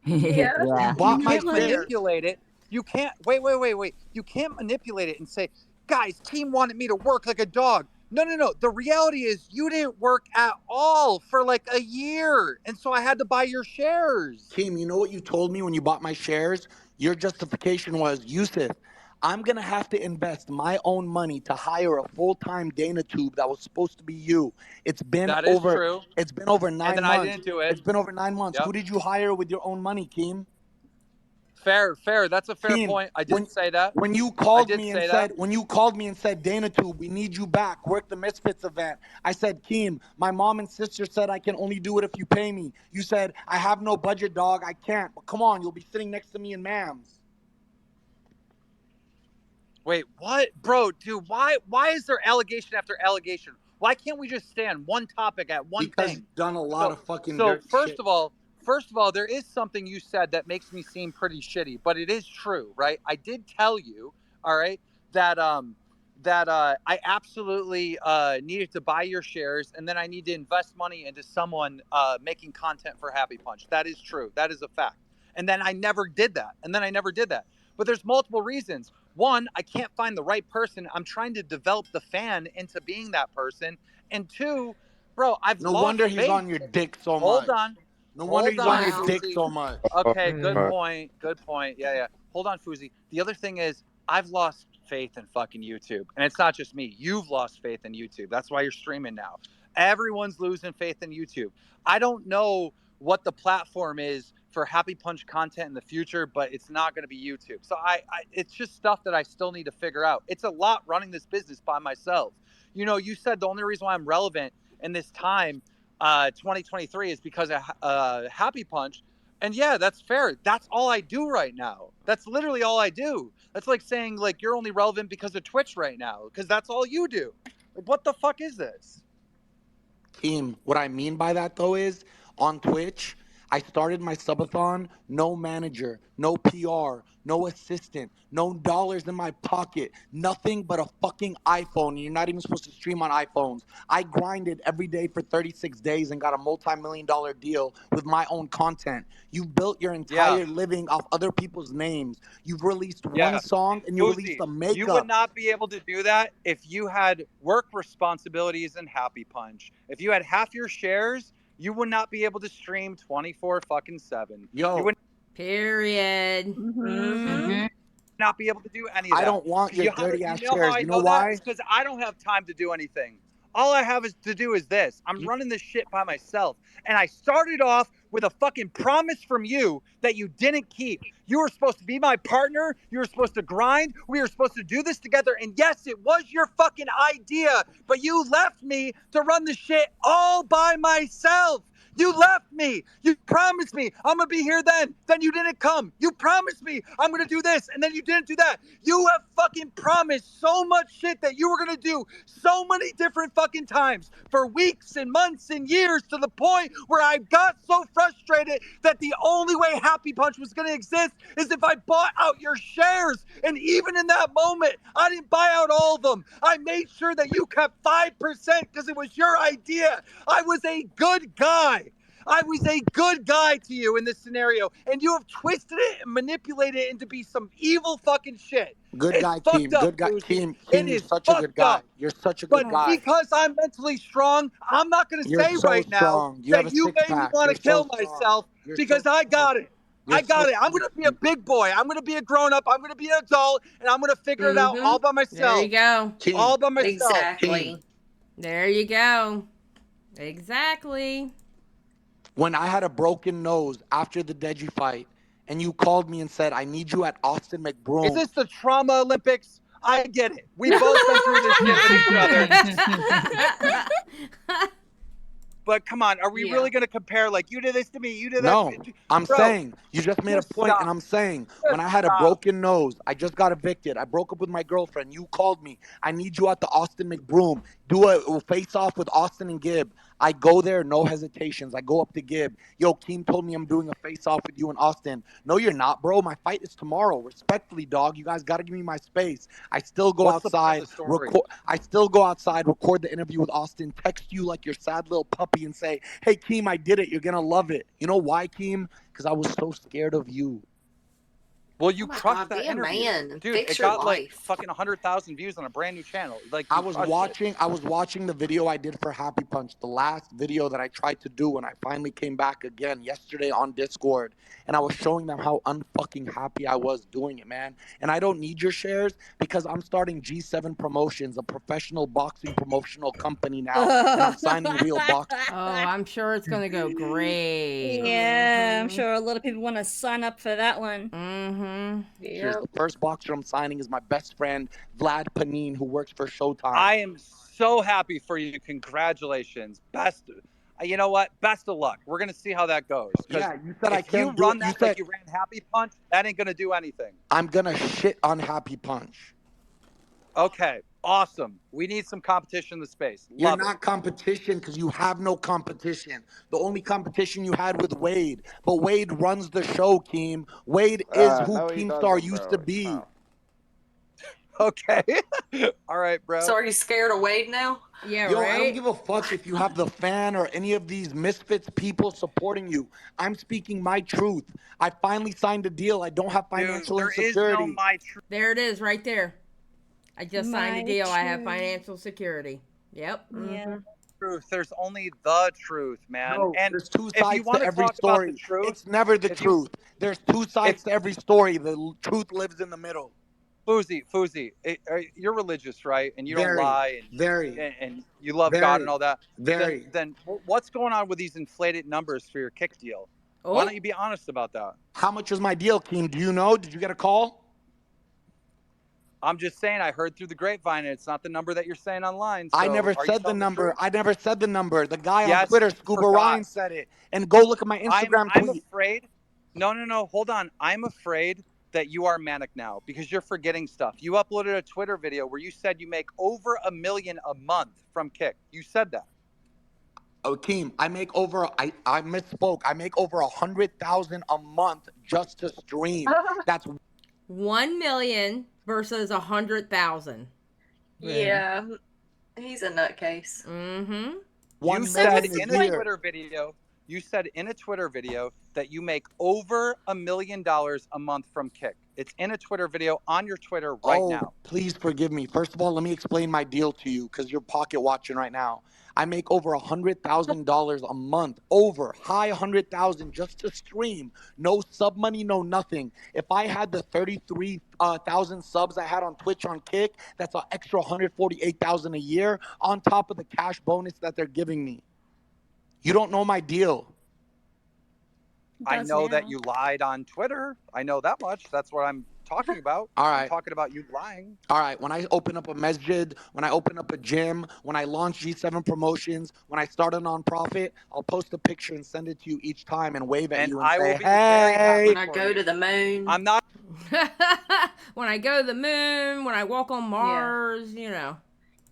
Yeah. You bought my You can't shares. manipulate it. You can't, wait. You can't manipulate it and say, guys, team wanted me to work like a dog. No. The reality is you didn't work at all for like a year. And so I had to buy your shares. Keem, you know what you told me when you bought my shares? Your justification was, Yusuf, I'm going to have to invest my own money to hire a full-time DanaTube that was supposed to be you. It's been That is over true. It's been over 9 months. And then I didn't do it. It's been over 9 months. Yep. Who did you hire with your own money, Keem? Fair. That's a fair Keem, point. I didn't say that. When you called me and said, DanaTube, we need you back, work the Misfits event. I said, Keem, my mom and sister said I can only do it if you pay me. You said, I have no budget, dog. I can't. But come on, you'll be sitting next to me in Mams. Wait, what? Bro, dude, why is there allegation after allegation? Why can't we just stay on one topic at one Because thing? you've done a lot of fucking So dirt first shit. of all, there is something you said that makes me seem pretty shitty, but it is true, right? I did tell you, all right, that I absolutely needed to buy your shares, and then I need to invest money into someone making content for Happy Punch. That is true. That is a fact. And then I never did that. But there's multiple reasons. One, I can't find the right person. I'm trying to develop the fan into being that person. And two, bro, I've No lost wonder he's faith. on your dick so much. Hold on. No wonder he's on your dick Fousey. so much. Okay, good point. Yeah. Hold on, Fousey. The other thing is, I've lost faith in fucking YouTube. And it's not just me. You've lost faith in YouTube. That's why you're streaming now. Everyone's losing faith in YouTube. I don't know what the platform is for Happy Punch content in the future, but it's not going to be YouTube. So it's just stuff that I still need to figure out. It's a lot running this business by myself. You know, you said the only reason why I'm relevant in this time, 2023, is because of Happy Punch. And yeah, that's fair. That's all I do right now. That's literally all I do. That's like saying like you're only relevant because of Twitch right now, because that's all you do. Like, what the fuck is this? Team, what I mean by that though is on Twitch, I started my subathon, no manager, no PR, no assistant, no dollars in my pocket, nothing but a fucking iPhone. You're not even supposed to stream on iPhones. I grinded every day for 36 days and got a multi-million-dollar deal with my own content. You've built your entire living off other people's names. You've released one song and you released a makeup. You would not be able to do that if you had work responsibilities in Happy Punch. If you had half your shares, you would not be able to stream 24/7. Yo. You would Period. not be able to do any of that. I don't want your dirty ass shares. You know that? why? It's because I don't have time to do anything. All I have to do is this. I'm running this shit by myself. And I started off with a fucking promise from you that you didn't keep. You were supposed to be my partner. You were supposed to grind. We were supposed to do this together. And yes, it was your fucking idea. But you left me to run the shit all by myself. You left me. You promised me I'm going to be here then. Then you didn't come. You promised me I'm going to do this. And then you didn't do that. You have fucking promised so much shit that you were going to do so many different fucking times for weeks and months and years, to the point where I got so frustrated that the only way Happy Punch was going to exist is if I bought out your shares. And even in that moment, I didn't buy out all of them. I made sure that you kept 5% because it was your idea. I was a good guy. I was a good guy to you in this scenario, and you have twisted it and manipulated it into be some evil fucking shit. Good guy, Keem. Good guy, Keem. Keem, you're such a good guy. You're such a good guy. But because I'm mentally strong, I'm not going to say right now that you made me want to kill myself because I got it. I got it. I'm going to be a big boy. I'm going to be a grown up. I'm going to be an adult, and I'm going to figure it out all by myself. There you go. All by myself. Exactly. There you go. Exactly. When I had a broken nose after the Deji fight, and you called me and said, I need you at Austin McBroom. Is this the Trauma Olympics? I get it. We both been through this shit with each other. But come on, are we really going to compare, like, you did this to me, you did that No, to me? I'm saying, you just made a point, and I'm saying, when I had a broken nose, I just got evicted, I broke up with my girlfriend, you called me, I need you at the Austin McBroom, do a face-off with Austin and Gibb. I go there, no hesitations. I go up to Gibb. Yo, Keem told me I'm doing a face-off with you in Austin. No, you're not, bro. My fight is tomorrow. Respectfully, dog. You guys got to give me my space. I still go outside. I still go outside, record the interview with Austin, text you like your sad little puppy and say, hey, Keem, I did it. You're going to love it. You know why, Keem? Because I was so scared of you. Well, you crushed that be a interview. man. Dude, Fix it your got like life. fucking 100,000 views on a brand new channel. Like, I was watching the video I did for Happy Punch, the last video that I tried to do when I finally came back again yesterday on Discord, and I was showing them how unfucking happy I was doing it, man. And I don't need your shares because I'm starting G7 Promotions, a professional boxing promotional company now, and I'm signing real boxing. Oh, I'm sure it's going to go great. Yeah, I'm sure a lot of people want to sign up for that one. Here's the first boxer I'm signing is my best friend, Vlad Panine, who works for Showtime. I am so happy for you. Congratulations. You know what? Best of luck. We're going to see how that goes. Yeah, you said I if you can't do run it. that like you ran Happy Punch, that ain't going to do anything. I'm going to shit on Happy Punch. Okay, awesome. We need some competition in the space. You're not competition because you have no competition. The only competition you had with Wade. But Wade runs the show, Keem. Wade is who Keemstar used to be. Okay. All right, bro. So are you scared of Wade now? Yeah, Yo, right? I don't give a fuck if you have the fan or any of these misfits people supporting you. I'm speaking my truth. I finally signed a deal. I don't have financial insecurity. There is no my truth. There it is right there. I just signed a deal. I have financial security. Yep. Yeah. Truth. There's only the truth, man. No, and there's two if sides you want to every talk story. About the truth, it's never the truth. There's two sides to every story. The truth lives in the middle. Fousey, you're religious, right? And you don't lie. And you love God and all that. Very. Then what's going on with these inflated numbers for your kick deal? Why don't you be honest about that? How much was my deal, Keem? Do you know? Did you get a call? I'm just saying, I heard through the grapevine, and it's not the number that you're saying online. So I never said the number. I never said the number. The guy on Twitter, Scuba Ryan, said it. And go look at my Instagram I'm tweet. afraid. No. Hold on. I'm afraid that you are manic now because you're forgetting stuff. You uploaded a Twitter video where you said you make over $1 million a month from Kick. You said that. Oh, Keem, I make over. I misspoke. I make over 100,000 a month just to stream. That's 1 million versus 100,000. Yeah, he's a nutcase. Mm-hmm. You said in a Twitter video. You said in a Twitter video that you make over $1 million a month from Kick. It's in a Twitter video on your Twitter right now. Please forgive me. First of all, let me explain my deal to you because you're pocket watching right now. I make over $100,000 a month, high 100,000 just to stream. No sub money, no nothing. If I had the 33,000 subs I had on Twitch on Kick, that's an extra 148,000 a year on top of the cash bonus that they're giving me. You don't know my deal. I know that you lied on Twitter. I know that much. That's what I'm talking about. All right. I'm talking about you lying. All right. When I open up a masjid, when I open up a gym, when I launch G7 Promotions, when I start a nonprofit, I'll post a picture and send it to you each time and wave at you and say, hey. When I go to the moon. I'm not. When I go to the moon, when I walk on Mars, you know.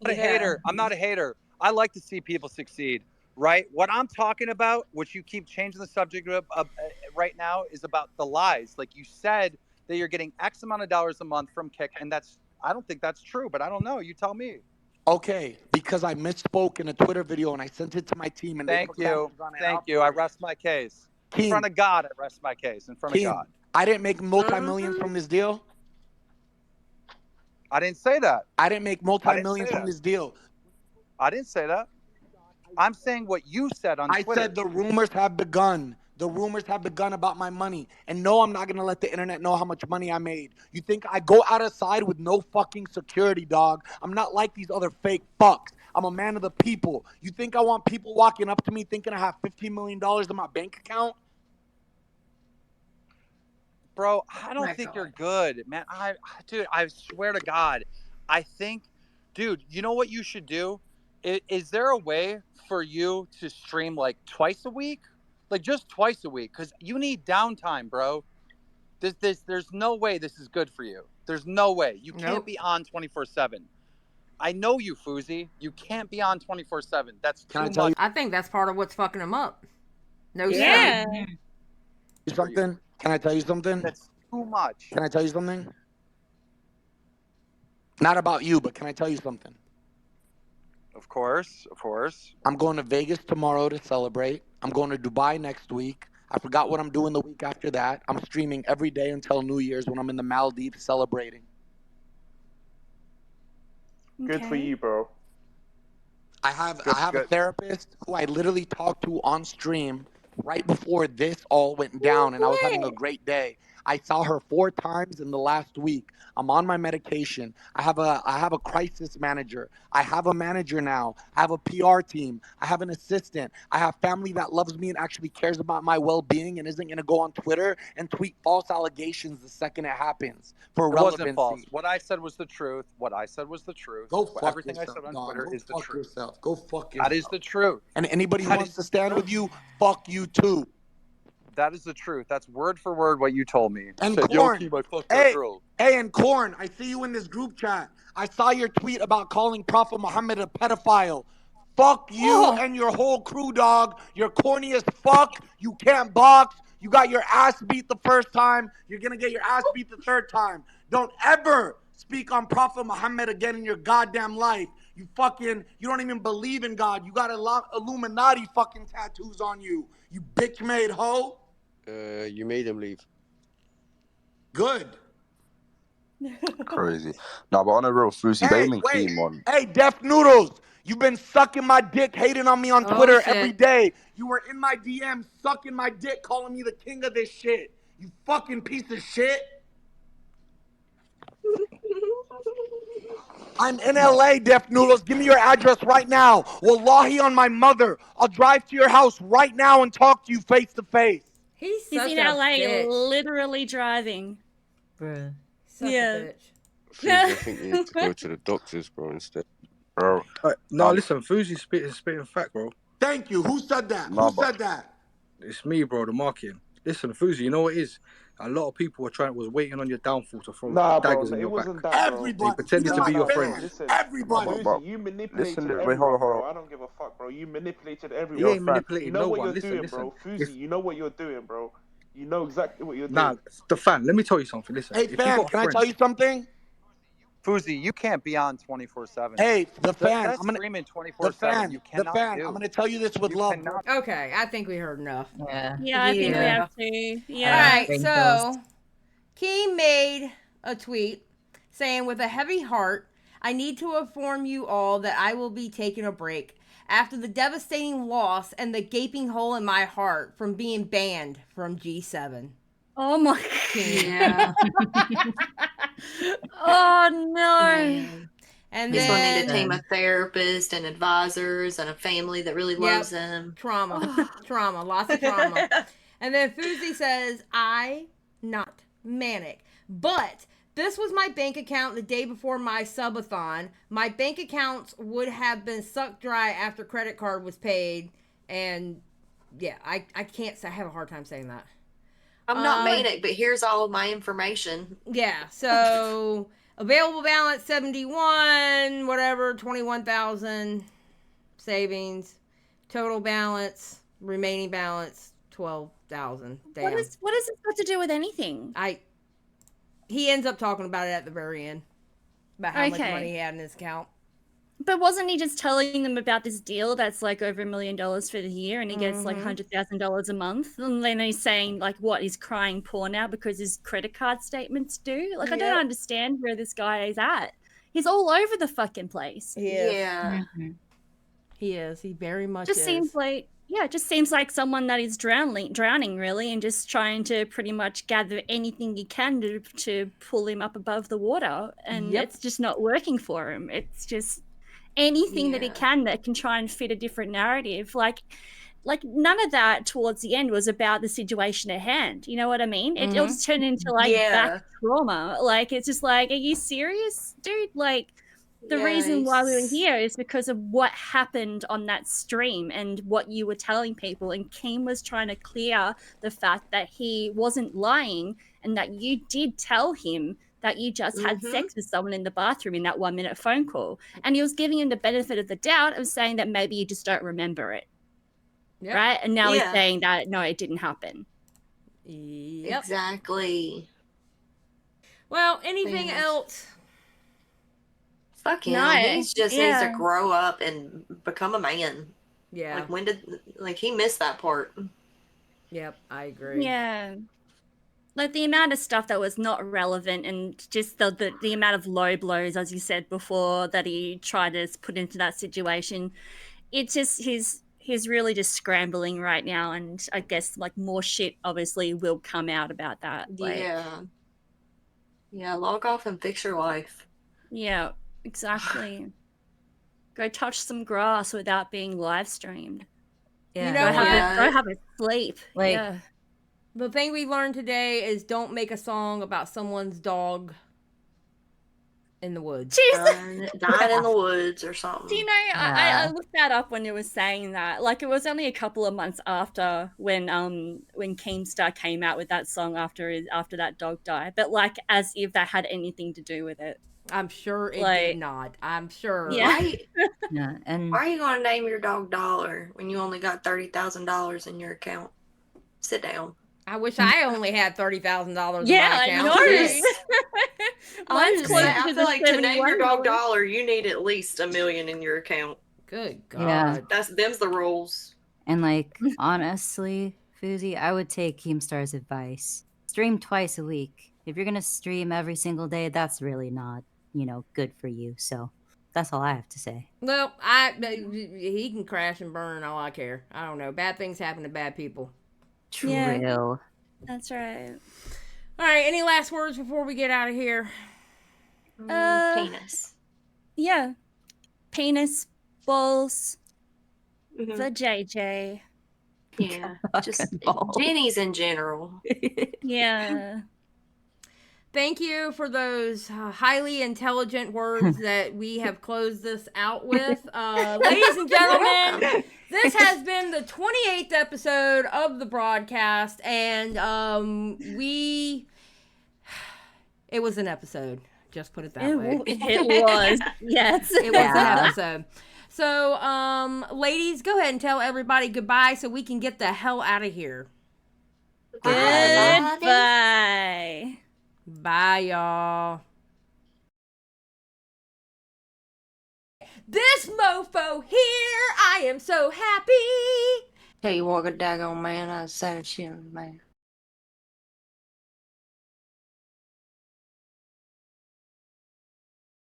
I'm not a hater. I'm not a hater. I like to see people succeed. Right? What I'm talking about, which you keep changing the subject of right now, is about the lies. Like you said that you're getting X amount of dollars a month from Kick, and I don't think that's true, but I don't know. You tell me. Okay, because I misspoke in a Twitter video and I sent it to my team. And Thank you. I rest my case. In front of God, I rest my case. In front of God. I didn't make multi-millions from this deal. I didn't say that. I didn't make multi-millions from this deal. I didn't say that. I'm saying what you said on Twitter. I said the rumors have begun. The rumors have begun about my money. And no, I'm not going to let the internet know how much money I made. You think I go outside with no fucking security, dog? I'm not like these other fake fucks. I'm a man of the people. You think I want people walking up to me thinking I have $15 million in my bank account? Bro, I don't think you're good, man. Dude, I swear to God. I think, dude, you know what you should do? Is there a way for you to stream like twice a week? Like just twice a week? Because you need downtime, bro. There's no way this is good for you. There's no way. You can't be on 24/7. I know you, Fousey. You can't be on 24/7. That's too much. I think that's part of what's fucking him up. No sleep. Something? Can I tell you something? That's too much. Can I tell you something? Not about you, but can I tell you something? Of course, of course. I'm going to Vegas tomorrow to celebrate. I'm going to Dubai next week. I forgot what I'm doing the week after that. I'm streaming every day until New Year's when I'm in the Maldives celebrating. Good for you, bro. I have a therapist who I literally talked to on stream right before this all went down, and I was having a great day. I saw her 4 times in the last week. I'm on my medication. I have a crisis manager. I have a manager now. I have a PR team. I have an assistant. I have family that loves me and actually cares about my well-being and isn't going to go on Twitter and tweet false allegations the second it happens for relevancy. It wasn't false. What I said was the truth. What I said was the truth. Go fuck Everything yourself, I said on dog. Twitter Go is the fuck truth. Yourself. Go fuck yourself. That is the truth. And anybody who wants to stand with you, fuck you too. That is the truth. That's word for word what you told me. And said, Corn, hey, and Corn, I see you in this group chat. I saw your tweet about calling Prophet Muhammad a pedophile. Fuck you and your whole crew, dog. You're corny as fuck. You can't box. You got your ass beat the first time. You're going to get your ass beat the third time. Don't ever speak on Prophet Muhammad again in your goddamn life. You don't even believe in God. You got Illuminati fucking tattoos on you. You bitch-made hoe. You made him leave. Good. Crazy. No, but on a real Fousey, they been Keem on. Hey, Deaf Noodles, you've been sucking my dick, hating on me on Twitter every day. You were in my DMs, sucking my dick, calling me the king of this shit. You fucking piece of shit. I'm in LA, Deaf Noodles. Give me your address right now. Wallahi on my mother. I'll drive to your house right now and talk to you face to face. He's He's such in a LA, bitch. literally driving. Bruh. Such Yeah. a bitch. Fousey, I think you need to go to the doctors, bro, instead. Bro. No, listen, Fousey's spitting fact, bro. Thank you. Who said that? Nah, Who said that? It's me, bro, the marketing. Listen, Fousey, you know what it is? A lot of people was waiting on your downfall to throw Nah, bro, daggers in it your back. wasn't that, bro. Everybody. They pretended Even to be my your fans. friends. Listen, Everybody. But Fousey, you manipulated listen, everyone, wait, hold bro. on. I don't give a fuck, bro. You manipulated He everyone. ain't manipulating You know no what one. you're Listen, doing, listen. bro. Fousey, you know what you're doing, bro. You know exactly what you're doing. Nah, the fan. Let me tell you something. Listen, Hey, if you fans, got a can I friend, tell you something? Fousey, you can't be on 24/7. Hey, the fan. That's I'm gonna. streaming The 24/7. fan. You The cannot fan. do. I'm gonna tell you this with You love. cannot. Okay, I think we heard enough. Yeah. Yeah, I think we Yeah. have to. All Yeah. right, Brain so Keem made a tweet saying, with a heavy heart, I need to inform you all that I will be taking a break after the devastating loss and the gaping hole in my heart from being banned from G7. Oh my. Yeah. Oh no. Man. And He's going to need a then team of therapists and advisors and a family that really loves him. trauma, trauma, lots of trauma. And then Fousey says, I not manic, but this was my bank account the day before my subathon. My bank accounts would have been sucked dry after credit card was paid. And yeah, I can't say, I have a hard time saying that. I'm not manic, but here's all of my information. Yeah, so available balance 71, whatever, 21,000 savings. Total balance, remaining balance 12,000. Damn. What is this got to do with anything? He ends up talking about it at the very end. About how much Okay. money he had in his account. But wasn't he just telling them about this deal that's like over $1 million for the year and he gets like $100,000 a month? And then he's saying like, what, he's crying poor now because his credit card statements do? Like, I don't understand where this guy is at. He's all over the fucking place. He is. Yeah. He is. He very much Just is. seems like, yeah, it just seems like someone that is drowning really, and just trying to pretty much gather anything he can to pull him up above the water. And it's just not working for him. It's just anything that he can that can try and fit a different narrative. Like none of that towards the end was about the situation at hand. You know what I mean? It all just turned into like back trauma. Like, it's just like, are you serious, dude? Like, the reason why we were here is because of what happened on that stream and what you were telling people. And Keem was trying to clear the fact that he wasn't lying and that you did tell him that you just had sex with someone in the bathroom in that 1 minute phone call. And he was giving him the benefit of the doubt of saying that maybe you just don't remember it. Yep. Right? And now he's saying that, no, it didn't happen. Yep. Exactly. Well, anything else? Fuck him. No, He just needs to grow up and become a man. Yeah. Like, he missed that part. Yep, I agree. Yeah. Like, the amount of stuff that was not relevant and just the amount of low blows, as you said before, that he tried to put into that situation. It's just, he's really just scrambling right now. And I guess, like, more shit obviously will come out about that. Like, yeah, log off and fix your life. Yeah, exactly. Go touch some grass without being live streamed. Yeah. Go have a sleep. Like, the thing we learned today is don't make a song about someone's dog in the woods. Dying in the woods or something. Do you know, I looked that up when it was saying that. Like, it was only a couple of months after when Keemstar came out with that song after that dog died. But like, as if that had anything to do with it. I'm sure it did not. I'm sure. Yeah. And why are you going to name your dog Dollar when you only got $30,000 in your account? Sit down. I wish I only had $30,000 in my account. I feel like to name your dog Dollar, you need at least $1 million in your account. Good God. Yeah. Them's the rules. And like, honestly, Fousey, I would take Keemstar's advice. Stream twice a week. If you're gonna stream every single day, that's really not, good for you. So that's all I have to say. Well, he can crash and burn all I care. I don't know. Bad things happen to bad people. True. Yeah, that's right. All right, any last words before we get out of here? Penis. Yeah. Penis, balls, the JJ. Yeah, just Fucking balls. Jenny's in general. Yeah. Thank you for those highly intelligent words that we have closed this out with. Ladies and gentlemen, this has been the 28th episode of the broadcast, and it was an episode. Just put it that way. It was. Yes. It was an episode. So, ladies, go ahead and tell everybody goodbye so we can get the hell out of here. Goodbye. Bye, y'all. This mofo here, I am so happy. Tell you what, a daggone man, I was sad shit, man.